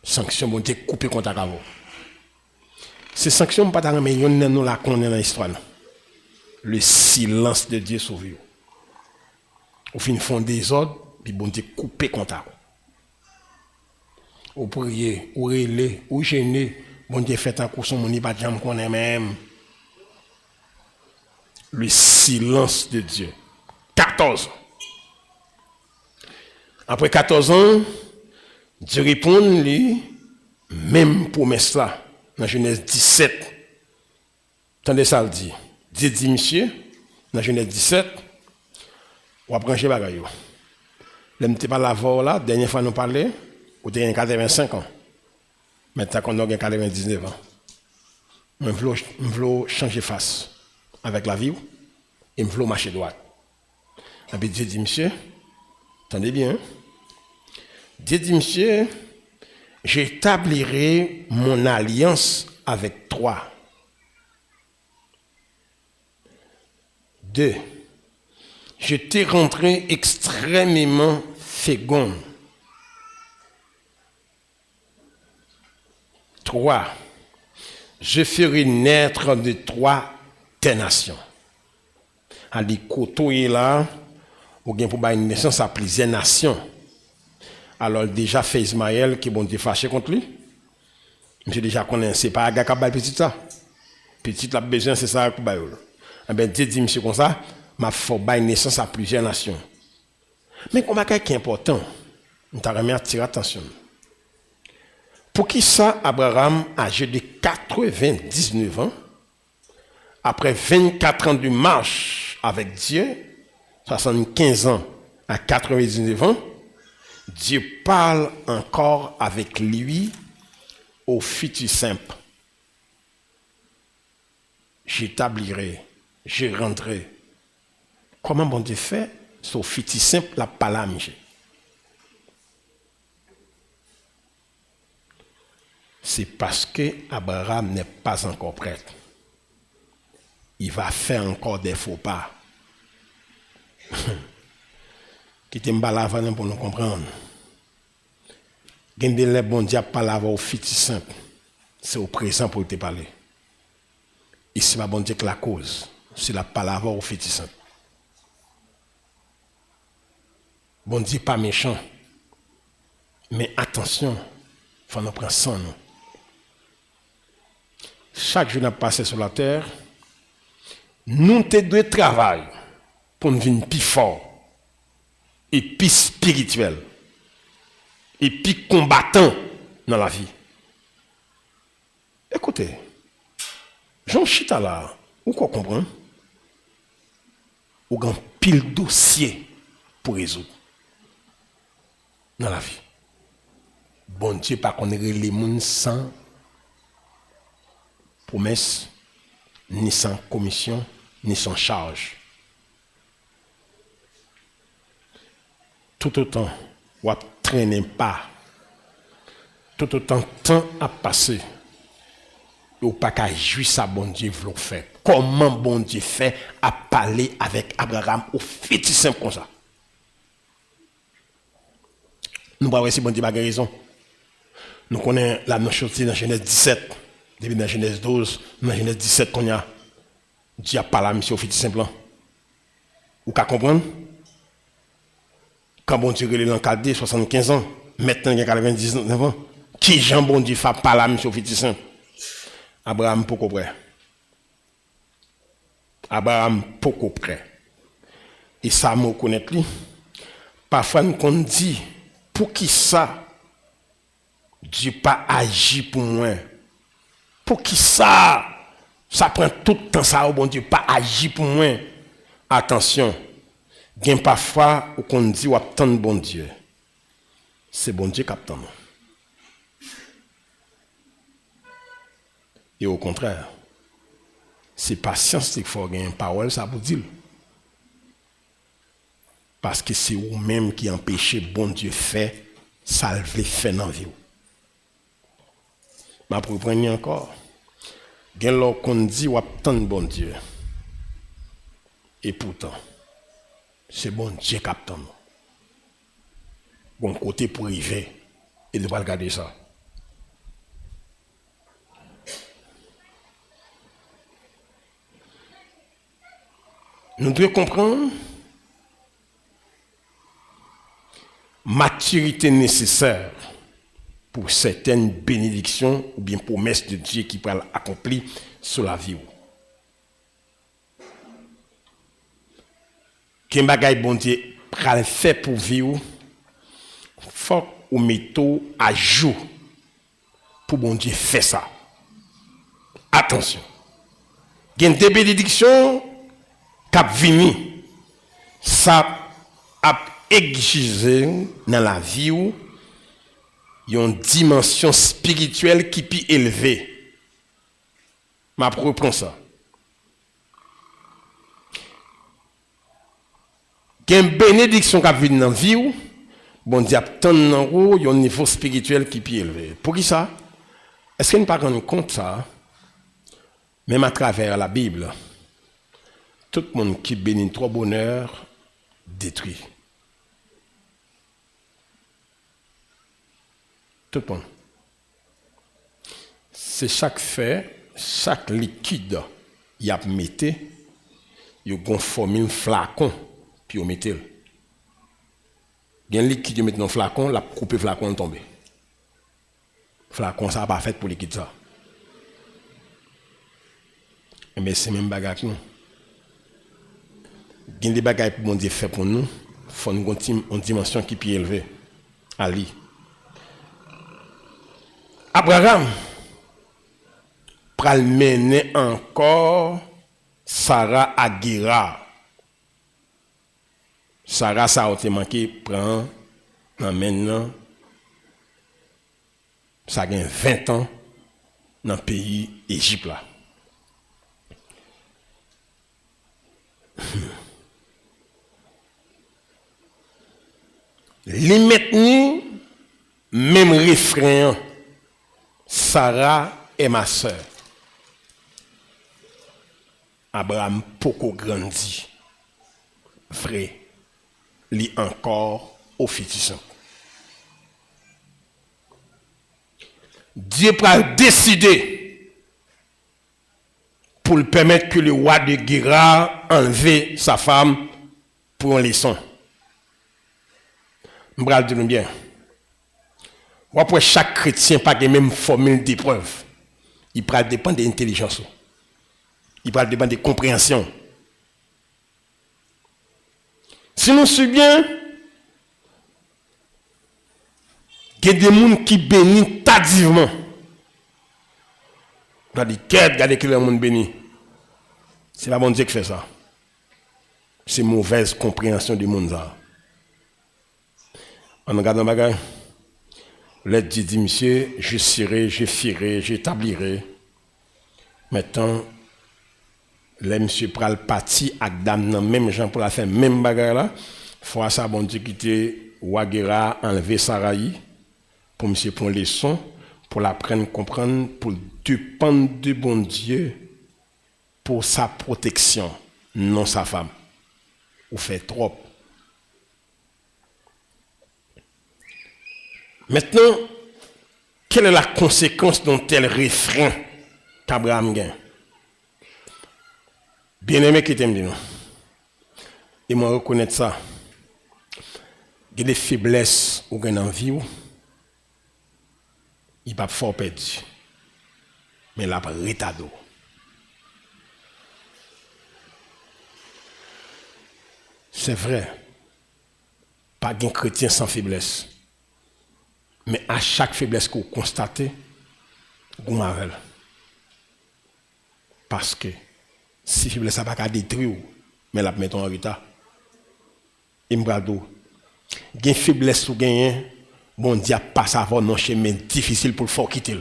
Sanction bon Dieu couper contact avec vous. Ces sanctions pas dans mais yon nous la connaît dans l'histoire. Le silence de Dieu sur vous. Au fin fond des ordres, puis bon Dieu couper contact. Ou prier, ou relais, ou gêner, bon Dieu fait un coup son moni pas jamais connaît même. Le silence de Dieu. 14. Après 14 ans, Dieu répond lui même promesse là dans Genèse 17. Attendez ça le dit. Dieu dit monsieur dans Genèse 17, on va brancher bagaille yo. L'emté pas la voix là, dernière fois nous parler, ou dernier 85 ans. Maintenant qu'on a 99 ans. Je veux changer face avec la vie et je veux marcher droit. Et puis Dieu dit monsieur, attendez bien. Dieu dit monsieur, j'établirai mon alliance avec toi. 2. Je t'ai rentré extrêmement fécond. 3. Je ferai naître de toi tes nations. À des côtés là, ou bien pour une naissance à plusieurs nations. Alors déjà fait Ismaël qui bon Dieu fâché contre lui. Monsieur déjà connaît, c'est pas un gars qui a petit ça. Petit la besoin c'est ça pour bailler. Eh ben Dieu dit monsieur comme ça, m'a faut bailler naissance à plusieurs nations. Mais comme qui est important, on t'a remis à attirer attention. Pour qui ça Abraham âgé de 99 ans après 24 ans de marche avec Dieu, 75 ans à 99 ans, Dieu parle encore avec lui au futur simple. J'établirai, je rendrai. Comment bon Dieu fait? Au futur simple, la parole. C'est parce que Abraham n'est pas encore prêt. Il va faire encore des faux pas. Quittez m'ba avant pour nous comprendre. Gende le bon Dieu parle au futur simple. C'est au présent pour te parler. Ici va bon Dieu que la cause, c'est la parole au futur simple. Bon Dieu pas méchant. Mais attention, il faut nous prendre soin nous. Chaque jour nous passé sur la terre, nous te doit travailler pour nous venir plus fort et plus spirituel et plus combattant dans la vie. Écoutez, Jean Chita là, ou quoi comprendre? Ou grand pile dossier pour résoudre dans la vie. Bon Dieu pas connaître les gens sans promesse, ni sans commission, ni sans charge. Tout autant, ou traîner pas, tout autant temps à passer, ou pas qu'à jouir ça bon Dieu veut faire. Comment bon Dieu fait à parler avec Abraham au futur simple comme ça? Nous ne pouvons pas si bon Dieu n'a pas raison. Nous connaissons la même chose dans Genèse 17. Depuis dans Genèse 12, dans Genèse 17, qu'on a Dieu a parlé à monsieur au futur simple. Vous pouvez comprendre? Quand bon Dieu est dans le cadre 75 ans, maintenant il y a 99 ans, qui Jean bon Dieu fait parler à monsieur au futur simple? Abraham beaucoup près. Abraham beaucoup près. Et ça me connaît lui. Parfois nous dit pour qui ça Dieu pas agi pour moi. Pour qui ça prend tout le temps ça bon Dieu pas agi pour moi. Attention. Gen parfois où qu'on dit ou attendre bon Dieu. C'est bon Dieu qui attend. Et au contraire, c'est patience qu'il faut gagner parole ça vous dit. Parce que c'est vous-même qui empêchez bon Dieu fait ça le fait dans la vie. Ma pour prendre encore. Gen l'on qu'on dit ou attendre bon Dieu. Et pourtant c'est bon Dieu qui attend. bon côté pour arriver et de pas regarder ça. Nous devons comprendre maturité nécessaire pour certaines bénédictions ou bien promesses de Dieu qui pourraient accomplir sur la vie. Qu'un bagage bon Dieu pral fait pour vivre, faut ou mettre à jour pour bon Dieu faire ça. Attention. Il y a des bénédictions qui viennent, ça a exigé dans la vie où il y a une dimension spirituelle qui est plus élevée. Je reprends ça. Il y a une bénédiction qui vient dans la vie où bon Dieu attend dans haut, il y a un niveau spirituel qui est plus élevé. Pour qui ça? Est-ce qu'on ne peut pas rendre compte ça? Même à travers la Bible, tout le monde qui bénit trop bonheur détruit. Tout le monde. C'est chaque fait, chaque liquide, il y a mis, il y a formé un flacon, puis il met. Il y a un liquide qui met dans le flacon, la coupe flacon tombe. Flacon, ça n'a pas fait pour liquide ça. Mais c'est même bagarre nous. Il y a des bagages pour bon Dieu fait pour nous, il faut une dimension qui est plus élevée. Ali. Abraham pral mener encore Sarah à Guéra. Sarah, ça a été manqué, prend maintenant. Ça a 20 ans dans le pays Égypte là. Les maintenus, même refrain, Sarah est ma sœur. Abraham poko grandi. Vrai, li encore officiant. Dieu a décidé pour le permettre que le roi de Guéra enlève sa femme pour une leçon. Je vais dire bien. Pour chaque chrétien, pas de même formule d'épreuve. Il va dépendre de l'intelligence. Il va dépendre de la compréhension. Si nous suivons bien, il y a des gens qui bénissent tardivement. On dit, regardez que le monde bénit. C'est pas bon Dieu qui fait ça. C'est mauvaise compréhension du monde. En regardant le bagage, l'aide dit, monsieur, je serai, je ferai, j'établirai. Maintenant, les monsieur pral parti avec dame dans même gens pour la faire même bagarre là. Faut ça bon Dieu quitter Ouaguera enlever Saraï pour monsieur prendre leçon pour l'apprendre comprendre pour dépendre de bon Dieu pour sa protection non sa femme. Ou fait trop. Maintenant, quelle est la conséquence d'un tel refrain qu'Abraham gagne? Bien-aimé qui t'aime, non? Et moi, reconnaître ça. Il y a des faiblesses ou dans la vie, il pas fort perdu. Mais là, pas retardé. C'est vrai. Pas de chrétien sans faiblesse. Mais à chaque faiblesse que vous constatez, vous m'avez. Parce que si faiblesse n'a pas détruire, mais la mettons en retard. Et m'brado. Gen faiblesse ou gen bon Dieu passe avant non chemin difficile pour le fort quitter.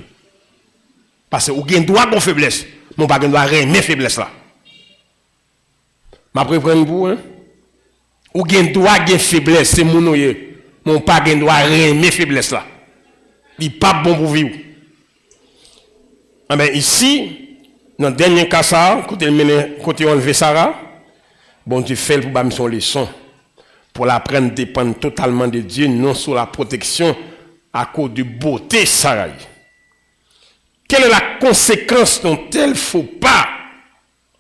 Parce que ou gen droit bon faiblesse, mon pas gen droit remettre faiblesse là. M'a prendre vous hein. Ou gen droit gen faiblesse, c'est mon oye. Mon pas gen droit remettre faiblesse là. Il pas bon pour vivre. Ah ben ici dans le dernier cas, ça, côté enlever Sarah, bon Dieu fait pour bam son leçon. pour l'apprendre dépendre totalement de Dieu, non sous la protection à cause de beauté Sarai. Quelle est la conséquence dont elle ne faut pas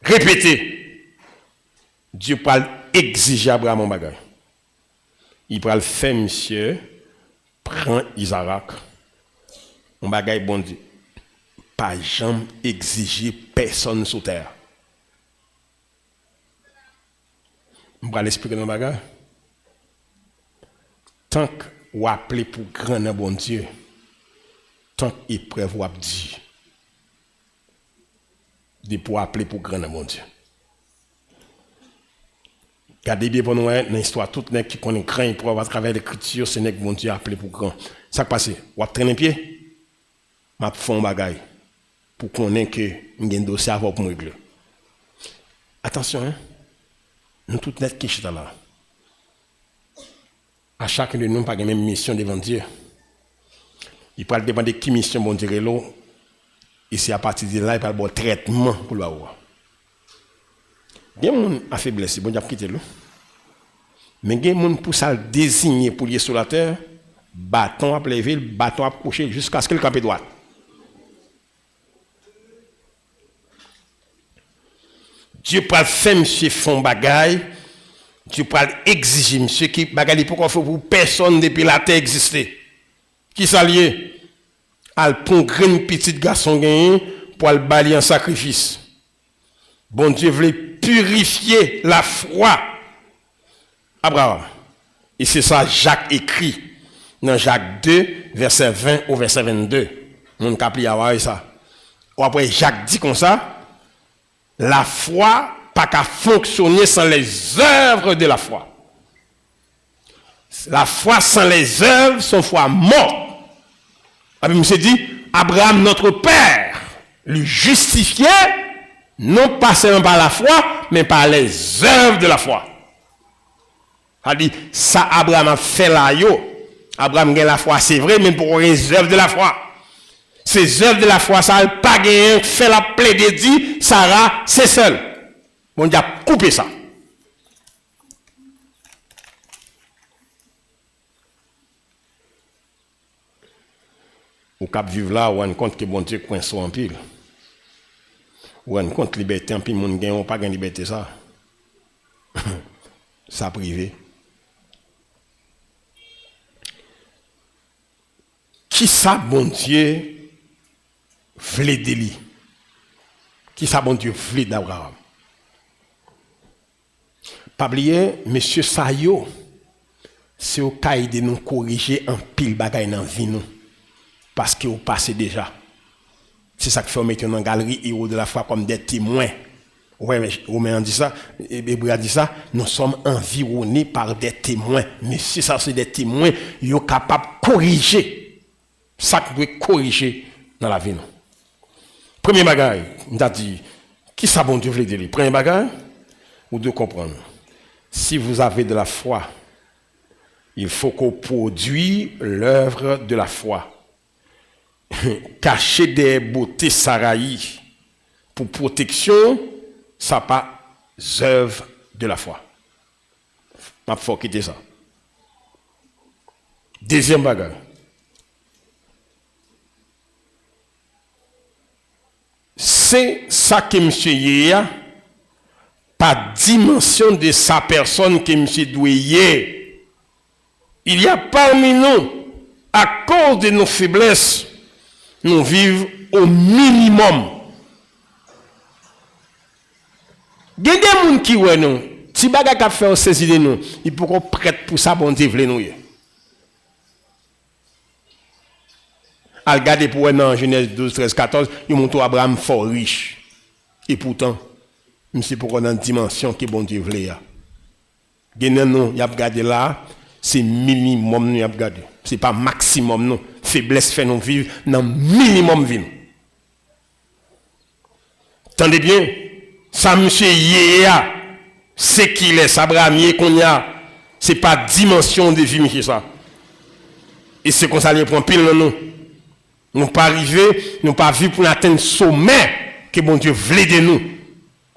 répéter? Dieu parle exiger Abraham en bagage. Il parle faire monsieur, prend Isaac. On bagage bon Dieu. Pas jamais exiger personne sur terre. On va l'expliquer dans le bagage. Tant que vous appelez pour grand bon Dieu, tant qu'épreuve vous dit, de pour appeler pour grand bon Dieu. Regardez bien pour nous, dans l'histoire, tout le qui connaît grand épreuve à travers l'écriture, c'est que bon Dieu appelé pour grand. Ça qui passe, vous traînez pied, m'a fait un bagage pour connaître que vous avez un dossier pour me régler. Attention, hein? Nous tous net qui sommes là. À chacun de nous, pas la même mission devant Dieu. Il peut demander qui mission bon Dieu là. Et c'est à partir de là, il parle bon traitement pour le voir. Il y a des gens à faiblesse, bon Dieu a quitté l'eau. Mais il y a des gens pour ça désigner pour lier sur la terre, bâton à lever, bâton à coucher jusqu'à ce qu'il campe droit. Dieu peut faire monsieur font bagaille, Dieu peut exiger monsieur qui bagaille pourquoi faut pour personne depuis la terre exister. Qui s'allie al prend grand petit garçon gagné pour le balayer en sacrifice. Bon Dieu voulait purifier la foi Abraham. Et c'est ça Jacques écrit dans Jacques 2 verset 20 au verset 22. Mon capli a ça. Ou après Jacques dit comme ça, la foi pas qu'à fonctionner sans les œuvres de la foi. La foi sans les œuvres, son foi morte. Il s'est dit, Abraham, notre père, lui justifiait, non pas seulement par la foi, mais par les œuvres de la foi. Il dit, ça Abraham a fait là, yo. Abraham a la foi, c'est vrai, mais pour les œuvres de la foi. Ces œuvres de la foi, ça n'a pas gagné, fait la plaide dit, Sarah, c'est seul. On a coupé ça. Ou cap vivre là, ou on compte que bon Dieu coince en pile. Ou on compte liberté en pile, mon gagne, on pas gagne liberté ça. Ça privé. Qui ça bon Dieu voulait de lui? Qui ça bon Dieu voulait d'Abraham? Pas oublier, monsieur Sayo, c'est au cas de nous corriger en pile bagaille dans vie nous. Parce que vous passez déjà. C'est ça que fait mettre dans galerie héros de la foi comme des témoins. Ouais, mais Romain dit ça, Hébreu dit ça, nous sommes environnés par des témoins. Mais si ça c'est des témoins, ils sont capables de corriger. Ça que doit corriger dans la vie. Premier bagage, on a dit, qui ça bon Dieu veut dire? Premier bagage, vous devez comprendre. Si vous avez de la foi, il faut qu'on produise l'œuvre de la foi. Cacher des beautés saraï pour protection, ça pas œuvre de la foi. Il faut quitter ça. Deuxième bagage. C'est ça que monsieur Yéa, par dimension de sa personne que monsieur Douye. Il y a parmi nous, à cause de nos faiblesses, nous vivons au minimum. Il y a des gens qui ouais nous, si baga ka fait saisir de nous, il faut qu'on prête pour ça bon Dieu vle nous. Al regarder pour dans Genèse 12 13 14, il montre Abraham fort riche. Et pourtant, c'est pour dans dimension que bon Dieu vle ya. Genen nous, y a regardé là, c'est minimum nous y a regardé. C'est pas maximum non. Faiblesse fait nous vivre dans minimum vie. Tendez bien, ça monsieur Yéa, c'est qu'il est, Abraham Yé qu'on y a, c'est pas dimension de vie qui ça. Et c'est comme ça qu'il prend pile dans nous. Nous pas arriver, nous pas vivre pour atteindre le sommet que bon Dieu voulait de nous.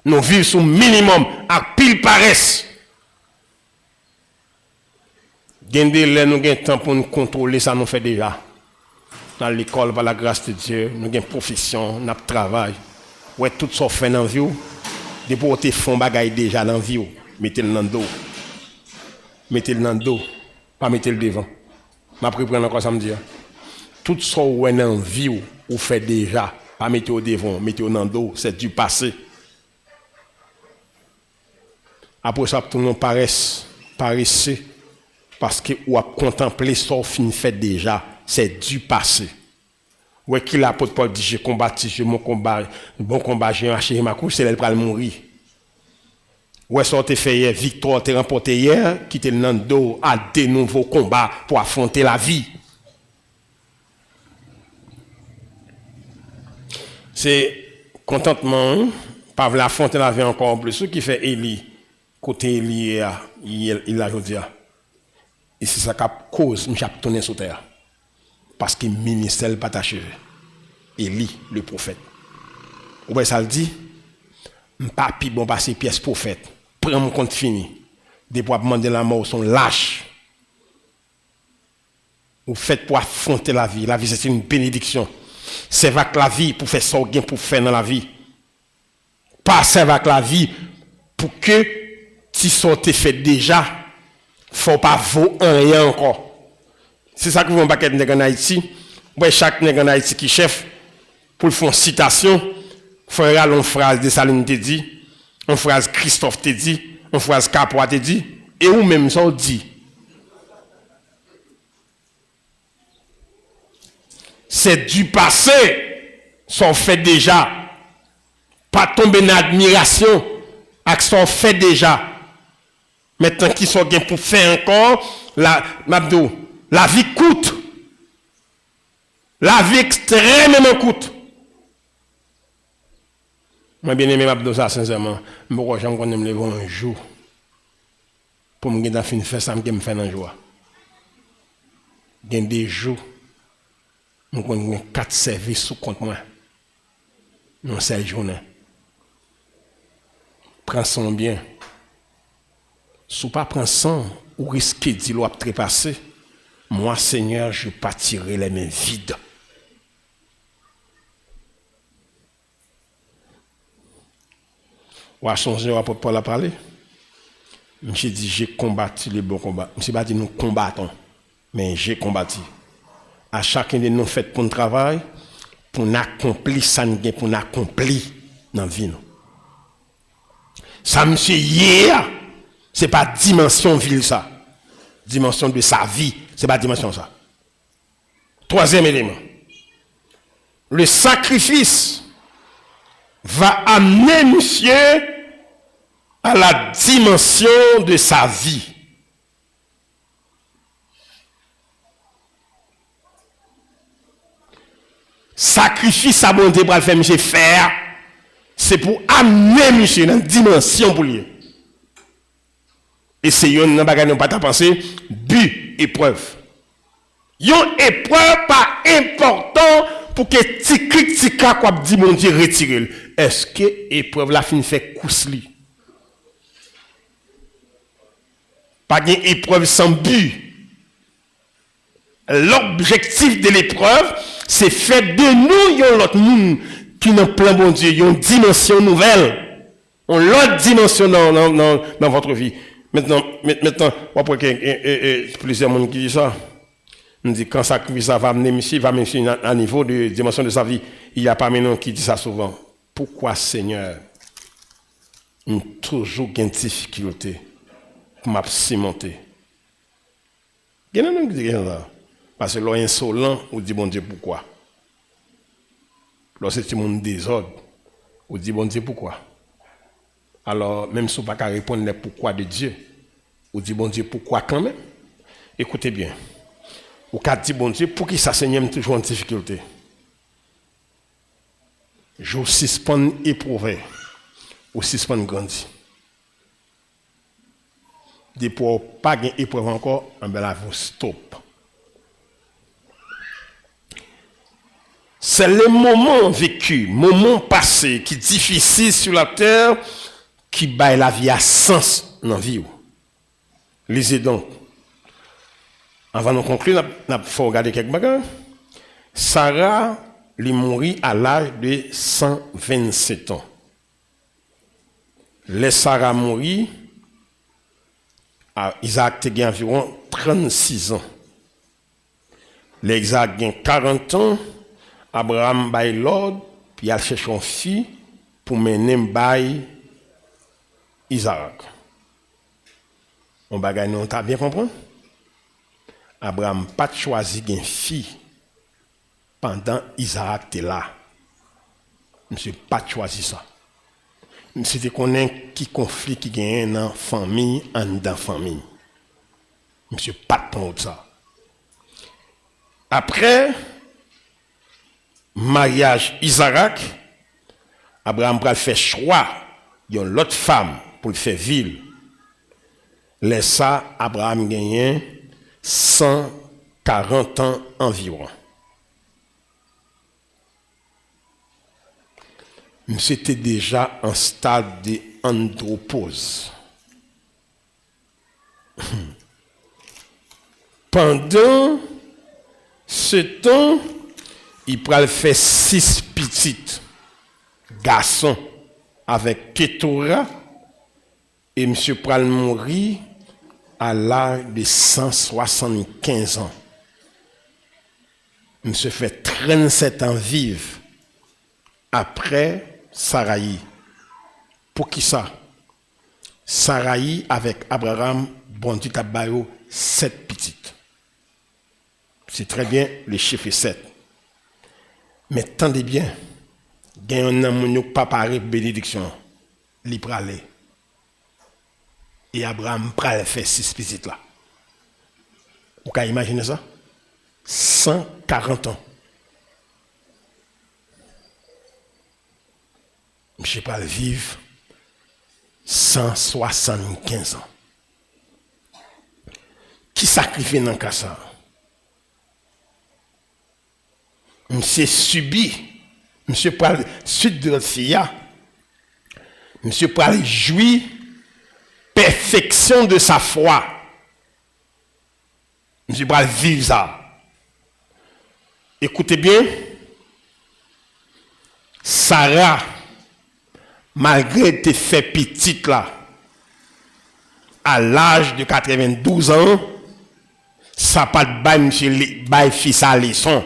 Nous vivons sous minimum, à pile paresse. Gardez les nous gain temps pour nous contrôler ça nous fait déjà. Dans l'école par la grâce de Dieu, nous gain profession, nous travail. Ouais tout ça fait dans vie. Des pour te font bagaille déjà dans vie. Mettez-le dans le dos. Mettez-le dans le dos, pas mettez-le devant. M'a pris prendre encore ça me dire. Tout ça ouais dans vie ou fait déjà, pas mettez-le devant, mettez-le dans le dos, c'est du passé. Après ça tout le monde paresse parce que ou a contemplé ça fin fait déjà, c'est du passé. Ouais qui l'apôtre Paul dit j'ai combattu, j'ai mon combat, bon combat, j'ai acheté ma course, c'est elle pour mourir. Ouais, ça t'es fait hier, victoire t'es remporté hier, qui t'es dans le dos à de nouveaux combats pour affronter la vie. C'est contentement, pas vouloir affronter la vie encore plus, ce qui fait Élie, côté Élie, il a dit, et c'est ça qui cause, je suis tourné sur terre. Parce que le ministère n'est pas achevé. Élie, le prophète. Ouais, ça le dit, pas pi bon passer pièce prophète. Prends mon compte fini. Des pour demander la mort sont lâches. Vous faites pour affronter la vie. La vie c'est une bénédiction. C'est avec la vie pour faire ça pour faire dans la vie. Pas c'est avec la vie pour que si ça te fait déjà, faut pas vaut rien encore. C'est ça que vous voyez nèg en Haïti. Ouais chaque nèg en Haïti qui chef pour faire une citation, faut une phrase de Saline te dit. Une phrase Christophe te dit, une phrase Capois te dit, et ou même ça dit. C'est du passé, ça fait déjà. Pas tomber dans l'admiration, avec ça fait déjà. Maintenant qu'ils sont bien pour faire encore, la vie coûte. La vie extrêmement coûte. Moi, bien aimé, Mabdo, ça, sincèrement, je ne sais pas me lever un jour pour me faire ça, je me faire un jour. Il y a des jours, je vais 4 services sous compte moi. Dans cette journée. Prends son bien. Si pas prends son, ou risquer d'y l'op trépasser, moi, Seigneur, je partirai les mains vides. Ou à changer, apôtre Paul a parlé. J'ai dit, j'ai combattu le bon combat. Je ne sais pas dit nous combattons, mais j'ai combattu. À chacun de nous fait pour le travail, pour accomplir ça, pour accomplir dans la vie. Ça, monsieur, hier, ce n'est pas dimension ville, ça. Dimension de sa vie, ce n'est pas dimension ça. Troisième élément. Le sacrifice va amener monsieur à la dimension de sa vie. Sacrifice à bon Dieu pour le faire monsieur faire, c'est pour amener monsieur dans une dimension pour lui. Et c'est une bagage nous pas penser but épreuve. Une épreuve pas important pour que petit quoi dit mon Dieu retirer. Est-ce que épreuve la fin fait cousli? Pas une épreuve sans but. L'objectif de l'épreuve, c'est faire de nous l'autre monde qui n'a plein bon Dieu, une dimension nouvelle, une autre dimension dans votre vie. Maintenant, on voit que plusieurs monde qui dit ça. On dit quand ça va amener monsieur, va amener à un niveau de dimension de sa vie. Il y a parmi nous qui dit ça souvent. Pourquoi Seigneur, nous toujours une difficulté pour m'absimenter? Il y a un homme qui dit ça. Parce que l'on est insolent, on dit bon Dieu pourquoi. Lorsque c'est mon désordre, on dit bon Dieu pourquoi. Alors, même si on ne peut pas répondre les pourquoi de Dieu, on dit bon Dieu pourquoi quand même. Écoutez bien. Ou qu'a dit bon Dieu, pour qui ça Seigneur toujours en difficulté. Je suspends éprouvé, ou suspends grandi. Des pour pas gagner épreuve encore, en ben là vous stop. C'est le moment vécu, moment passé qui est difficile sur la terre, qui baille la vie à sens dans la vie. Lisez donc. Avant de conclure, il faut regarder quelques bagages. Sarah, lui mourit à l'âge de 127 ans. Les Sarah mourit, Isaac a environ 36 ans. Les Isaac a 40 ans, Abraham bail l'ordre, puis il cherche une fille pour mener bail Isaac. On bagaille nous t'a bien compris? Abraham pas choisi une fille pendant Isaac était là. Monsieur pas choisi ça. C'était connaît qui conflit qui gagne dans famille en dans famille. Monsieur pas prendre ça. Après mariage Isaac, Abraham pral fait choix d'une l'autre femme pour le faire ville. Laisse ça Abraham gagne 140 ans environ. C'était déjà en stade d'andropause. Pendant ce temps, il pral faire 6 petites garçons avec Ketura et M. pral mourir à l'âge de 175 ans. M. fait 37 ans vivre après Saraï. Pour qui ça? Saraï avec Abraham, bon Dieu tabayo 7 petites. C'est très bien, le chiffre est 7. Mais tendez bien, il y a un homme qui pas paré bénédiction, il pralé. Et Abraham pralé fait 6 petites là. Vous pouvez imaginer ça? 140 ans. Je ne vais pas vivre 175 ans. Qui sacrifie dans le cas ça? Monsieur subi, monsieur parle suite de notre fille, monsieur parle jouir perfection de sa foi. Monsieur parle vivre ça. Écoutez bien, Sarah, malgré tes faits petites là, à l'âge de 92 ans, ça pas de bail monsieur bail fils à leçon.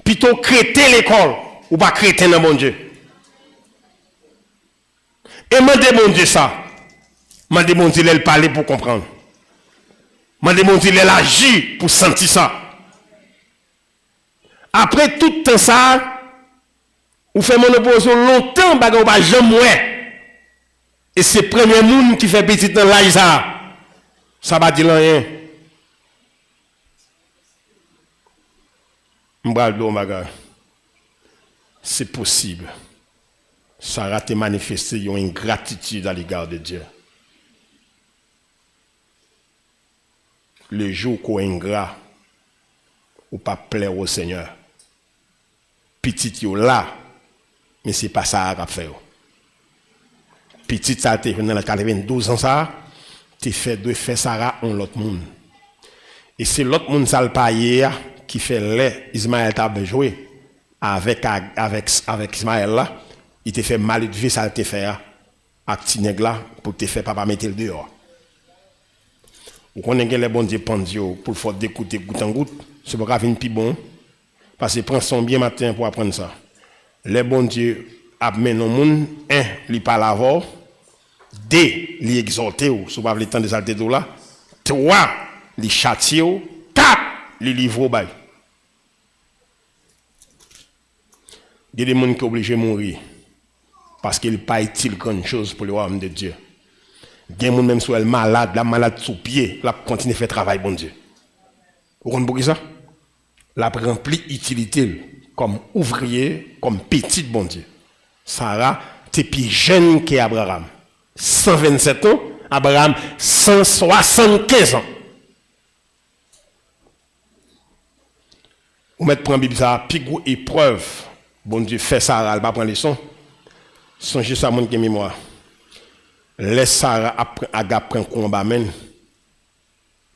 Plutôt créter l'école ou pas créter dans mon Dieu. Et m'a demandé Dieu ça. M'a demandé elle parler pour comprendre. M'a demandé elle agir pour sentir ça. Après tout temps ça, ou fait mon opposition longtemps, baga ou pas jamais. Et c'est le premier monde qui fait petit dans l'âge ça va dire rien. C'est possible. Sarah te manifesté une ingratitude à l'égard de Dieu. Le jour qu'on est ingrat, ou pas plaire au Seigneur. Petit yo là, mais c'est pas ça à faire. Petit ça te dans la 92 ans ça, tu fait de faire Sarah en l'autre monde. Et c'est l'autre monde ça le payer qui fait les Ismaël t'a joué avec Ismaël là, il te fait mal de vie ça te fait à petit nèg là pour te faire papa mettre le dehors. Ou connaît les bon Dieu pendio pour faire d'écouter goutte en goutte, c'est pas grave une plus bon parce que prend son bien matin pour apprendre ça. Les bon Dieu amène au monde un, li parle avant, deux, li exalter ou sous pas le temps des altés là, trois, li châtier ou, quatre, li livre au bail. Il y a des gens qui sont obligés de mourir parce qu'il n'est pas utile grand chose pour le royaume de Dieu. Il y a des gens même si elle est malade, la malade sous pied, la continue à faire travail bon Dieu. Vous comprenez ça? La remplit utilité comme ouvrier, comme petit bon Dieu. Sarah, t'es plus jeune qu'Abraham. 127 ans, Abraham 175 ans. Vous mettez prendre Bible ça, plus gros épreuve. Bon Dieu fait Sarah, elle va prendre les sons. Songez ça mon mémoire. Laisse Sarah apprendre combat men.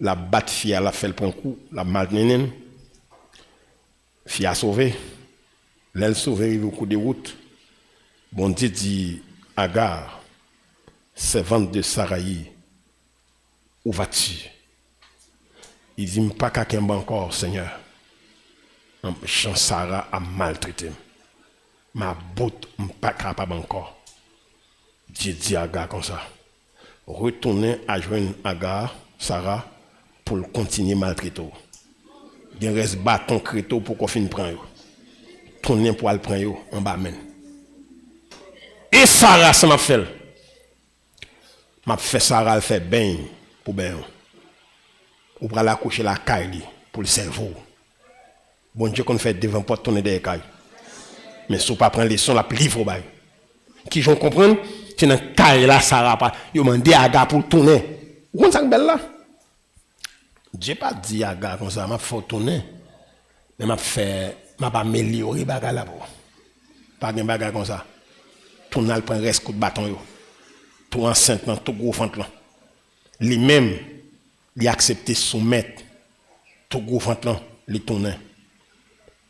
la batte fille, la fait le prend coup, la malmenine. Fille a sauvé. L'aile sauvé au coup de route. Bon Dieu dit Agar, servante de Saraï, où vas-tu? Il dit pas qu'à encore, Seigneur. Jean Sarah a maltraité. Ma botte pas capable encore. Dieu dit Agar comme ça. Retournez à joindre Agar, Sarah, pour continuer maltraiter. Il reste bâton créto pour qu'on finisse prendre. Tournez pour aller prendre en bas même. Et Sarah, ça m'a fait. M'a fait Sarah, elle fait bain pour bain. Ou pour aller accoucher la caille pour le cerveau. Bon Dieu qu'on fait devant porte tourner des cailles. Mais si on pas prendre les sons, la livre au bail. Qui j'en comprendre, c'est dans caille là Sarah pas. Yo mandé Agar pour tourner. Vous comprenez ça belle là? J'ai pas dit Agar comme ça, m'a fait tourner. Mais m'a pas amélioré bagarre là pour. Pas de bagarre comme ça. Tourner prend reste coup de bâton yo. Tout enceinte là, tout gros ventre là. Lui-même, il a accepté soumettre tout gros ventre là, les tourner.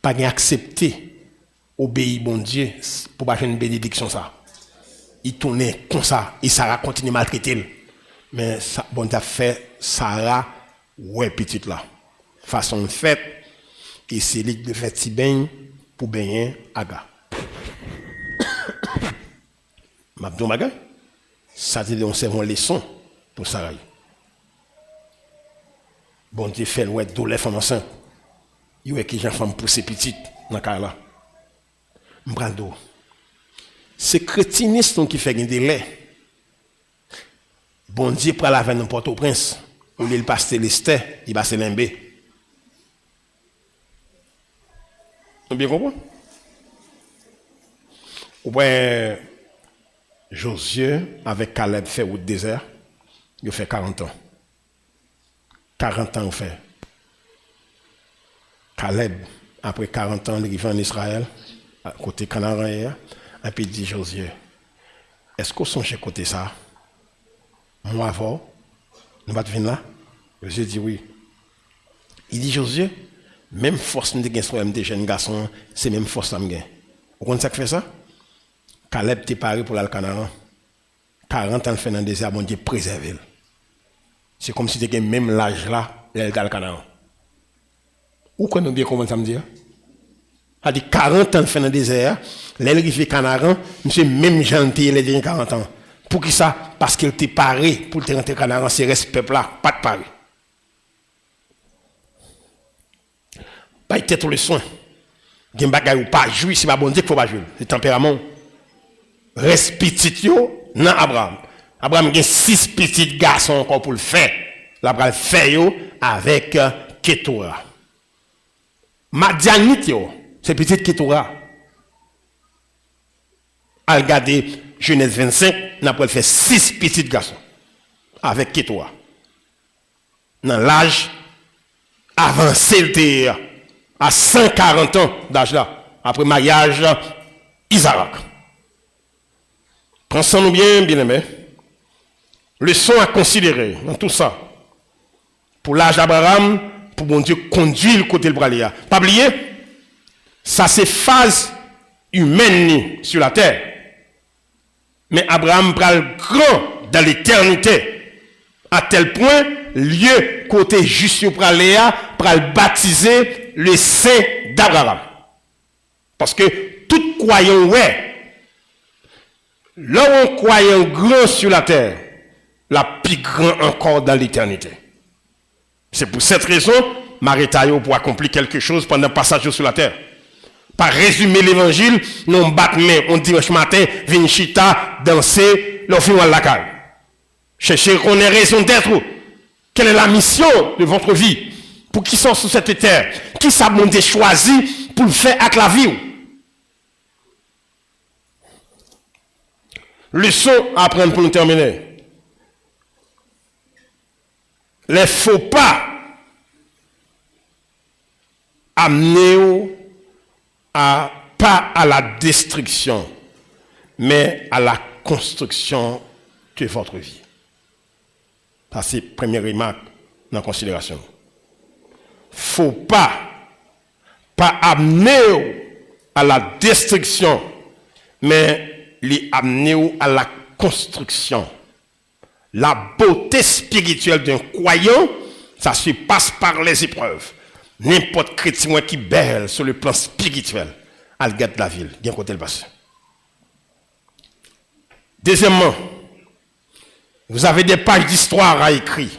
Pas accepter obéir bon Dieu pour pas faire une bénédiction ça. Il tournait comme ça et Sarah continue à maltraiter. Mais ça, bon Dieu a fait Sarah ouais petite là. Façon de fait et c'est lui de faire si bain pour baigner Agar. Mabdou Maga, ça dit on servent leçon pour Sarah. Bon Dieu fait ouais douleur femme enceinte. Il ouais qui j'en femme pousser petite dans cas là. M'brando. C'est crétinisme qui fait un délai. Bon Dieu pour la veine de Port-au-Prince, où il passe Lester, il passe Limbé. Vous bien compris? Ou bien Josué avec Caleb fait au désert, il fait 40 ans. 40 ans, on fait. Caleb, après 40 ans, il arrive en Israël, à côté Canaan, et puis il dit Josué, est-ce qu'on songe côté ça? Moi avant, nous va venir là? Josué dit oui. Il dit Josué, même force de gagner des jeunes garçons, c'est même force de gagner. Vous comprenez ça qui fait ça? Caleb t'est paré pour aller au Canaan. 40 ans fait dans le désert, bon Dieu préservé. C'est comme si tu même l'âge là, il est dans le Canaan. Où qu'on bien comment ça me dit? A dit 40 ans fait dans le désert, là il fait Canaan, monsieur même gentil il est 40 ans. Pour qui ça? Parce qu'il t'est paré pour te rentrer Canaan, c'est reste peuple là, pas de paré. Pas de tête ou le soin. Gen bagay ou pas jouir, c'est pas bon Dieu qu'il faut pas jouer. C'est tempérament. Reste petit yo nan Abraham. Abraham a 6 petits garçons encore pour le faire. L'Abraham fait yo avec Ketura. Madianite yo, c'est petit Ketura. Al regarder Genèse 25, n'a pas fait 6 petits garçons avec Ketura. Dans l'âge avancé à 140 ans d'âge là, après mariage Isaac. Pensons-nous bien, bien aimé. Leçon à considérer dans tout ça. Pour l'âge d'Abraham, pour bon Dieu conduire le côté de Bralia. Pas oublier, ça c'est phase humaine sur la terre. Mais Abraham prend le grand dans l'éternité. À tel point, lieu côté juste pour Léa, pour baptiser le saint d'Abraham. Parce que tout croyant, ouais, là où on croyant grand sur la terre, la plus grand encore dans l'éternité. C'est pour cette raison, Maritayo pour accomplir quelque chose pendant le passage sur la terre. Par résumer l'évangile, nous battement, on dimanche matin, vinchita, danser, l'offre à la caille. Cherchez qu'on ait raison d'être. Quelle est la mission de votre vie? Pour qui sont sur cette terre? Qui s'abonde choisi pour le faire avec la vie? Leçon à apprendre pour nous terminer. Les faux pas amener pas à la destruction, mais à la construction de votre vie. Ça, c'est la première remarque dans la considération. Faut pas amener à la destruction, mais les amener à la construction. La beauté spirituelle d'un croyant, ça se passe par les épreuves. N'importe chrétien qui est belle sur le plan spirituel, elle garde la ville, bien côté le passé. Deuxièmement, vous avez des pages d'histoire à écrire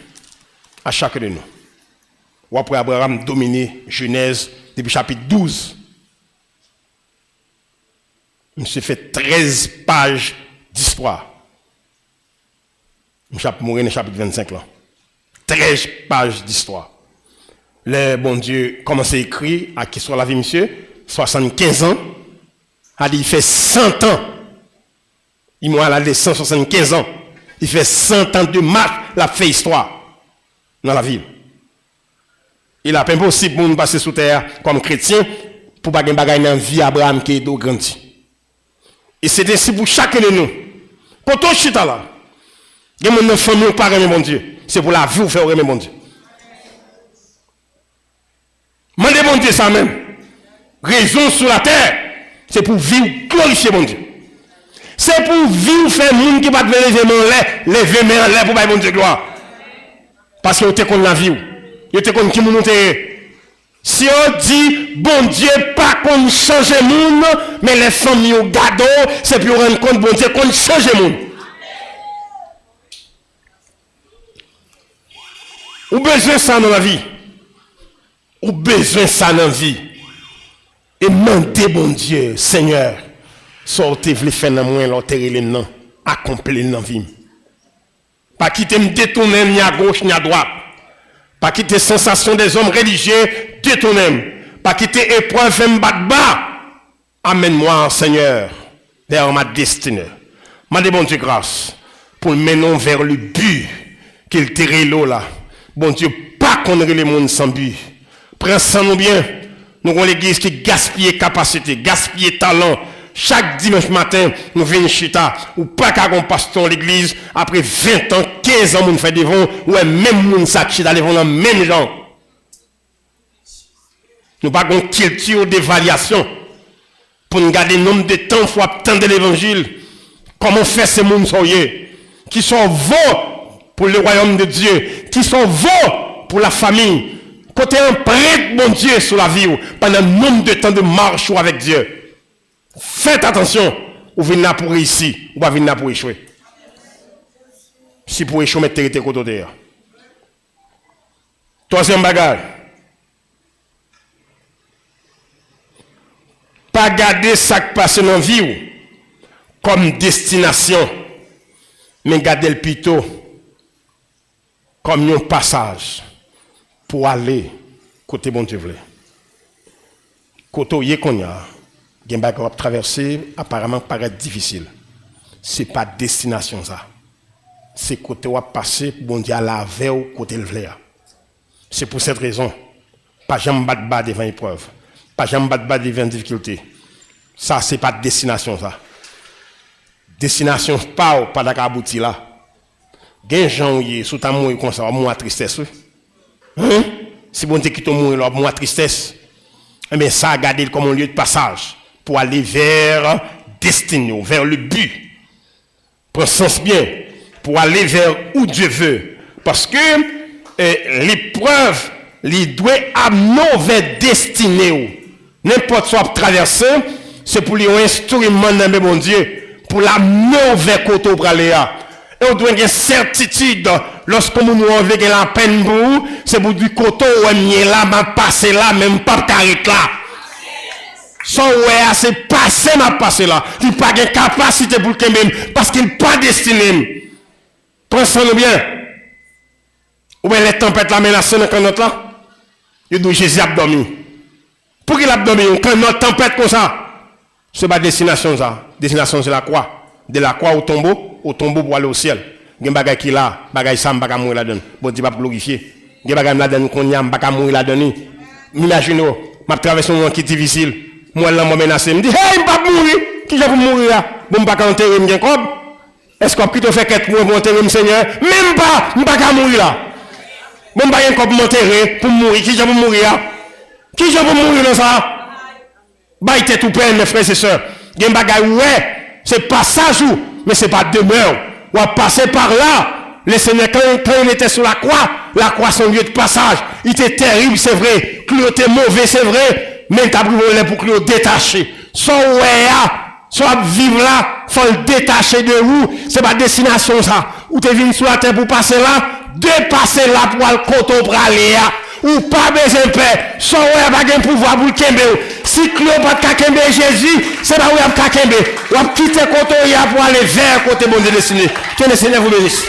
à chacun de nous. Ou après Abraham dominé Genèse depuis chapitre 12. Monsieur fait 13 pages d'histoire. Monsieur mourir dans le chapitre 25 là. 13 pages d'histoire. Le bon Dieu commence à écrire à qui soit la vie, monsieur, 75 ans. Il fait 100 ans. Il m'a allé 175 ans. Il fait 100 ans de marche, la fait histoire dans la ville. Il a pas impossible pour nous passer sous terre comme chrétien pour pas gagner bagaille dans vie Abraham qui est grandi. Et c'est ainsi pour chacun de nous. Pour tout chita là. Il y a une famille pas aimer mon Dieu. C'est pour la vie ou faire aimer mon Dieu. Mandez mon Dieu ça même. Raison sur la terre, c'est pour vivre glorifier mon Dieu. C'est pour vivre faire monde qui va lever main en l'air pour mon Dieu gloire. Parce que vous êtes contre la vie. Vous êtes contre qui vous montez. Si on dit, bon Dieu, pas qu'on change le monde, mais les familles au gado, c'est pour rendre compte, bon Dieu, qu'on change le monde. Ou besoin ça dans la vie. Ou besoin ça dans la vie. Et demandez, bon Dieu, Seigneur, sortez, vous faire dans moi, l'enterrer les noms, accomplir dans la vie. Pas quitter me détourner ni à gauche ni à droite. Pas quitter sensation des hommes religieux, détourner. Pas quitter épreuve, me battre bas. Amène-moi, Seigneur, vers ma destinée. M'a demandé, bon Dieu, grâce, pour le mener vers le but qu'il tire l'eau là. Bon Dieu, pas qu'on ait le monde sans but. Prends ça nous bien. Nous avons l'église qui gaspille capacité, gaspille talent. Chaque dimanche matin, nous venons chita. Ou pas qu'à un pasteur l'église, après 20 ans, 15 ans, nous fait devant, ou même nous ça chita devant les mêmes gens. Nous pas une culture d'évaluation. Pour nous garder le nombre de temps, il faut attendre l'évangile. Comment faire ces gens qui sont vaux pour le royaume de Dieu, qui sont vaux pour la famille. Côté un prêtre, mon Dieu, sur la vie, pendant un nombre de temps de marche avec Dieu. Faites attention, ou venez là pour réussir, ou pas venir là pour échouer. Si pour échouer, mettez tes côtés derrière. Troisième bagage. Pas garder ça qui passe dans la vie comme destination, mais garder le plutôt comme un passage pour aller côté bon Dieu voulait. Côté où y est qu'on y a, gen bagay traverser apparemment paraît difficile. C'est pas destination ça. C'est côté où passer bon Dieu à la veille côté le voulait. C'est pour cette raison pas jamais battre bas devant épreuve, pas jamais battre bas devant difficulté. Ça c'est pas destination ça. Destination pas d'accord abouti là. Gen gens y sous ta mourir comme ça, moi tristesse. Hein? Si bon Dieu qui te mourir là, moi tristesse. Mais ça garder comme un lieu de passage pour aller vers destinée, vers le but. Prends sens bien pour aller vers où Dieu veut. Parce que l'épreuve, il doit amener vers destinée. N'importe quoi traverser, c'est pour lui un instrument dans mon Dieu, pour l'amener vers côté pour aller là. Et on doit avoir une certitude lorsque nous avons la peine pour c'est pour du côté où on est là, m'a passé là, même pas carré là. Son ouais, c'est passé, m'a passé là. Il n'a pas de capacité pour le même, parce qu'il n'est pas destiné. Pensons-nous bien. Ou bien les tempêtes la menacent dans notre là. Il dit Jésus a dormi. Pour qu'il a dormi, quand notre tempête comme ça, ce n'est pas destination ça. Destination c'est la croix. De la croix au tombeau pour aller au ciel. Il y a des bagages qui là, bagages ça, pas mourir là-dedans. Bon Dieu va glorifier. Il y a des bagages là-dedans qu'on y a, pas mourir là-dedans. Imaginez, m'a traversé un moment qui est difficile. Moi là m'a menacé, me dit hey, je pas mourir. Qui j'ai pour mourir là? Bon pas enterrer me comme. Est-ce qu'on peut te faire quelque mois pour enterrer Seigneur? Même pas, je pas mourir là. Bon, bah, il y a un m'enterrer pour mourir. Qui j'ai pour mourir? Qui j'ai pour mourir dans ça? Bah, il était tout plein, mes frères et sœurs. Il y a un bagage, ouais, c'est passage, mais c'est pas demeure. On va passer par là. Le Seigneur, quand il était sur la croix, c'est un lieu de passage. Il était terrible, c'est vrai. Cléo était mauvais, c'est vrai. Mais t'as brûlé pour Cléo détaché. Son ouais, soit vivre là, faut le détacher de vous. C'est pas destination ça. Ou t'es venu sur la terre pour passer là, dépasser là pour le coton pour aller là. Ou pas besoin de paix. Son ouais, pas de pouvoir pour le kembe. Si Cléo pas de kembe Jésus, c'est pas où il y a kembe. Ou a quitter coton pour aller vers côté bon destiné. Que le Seigneur vous bénisse.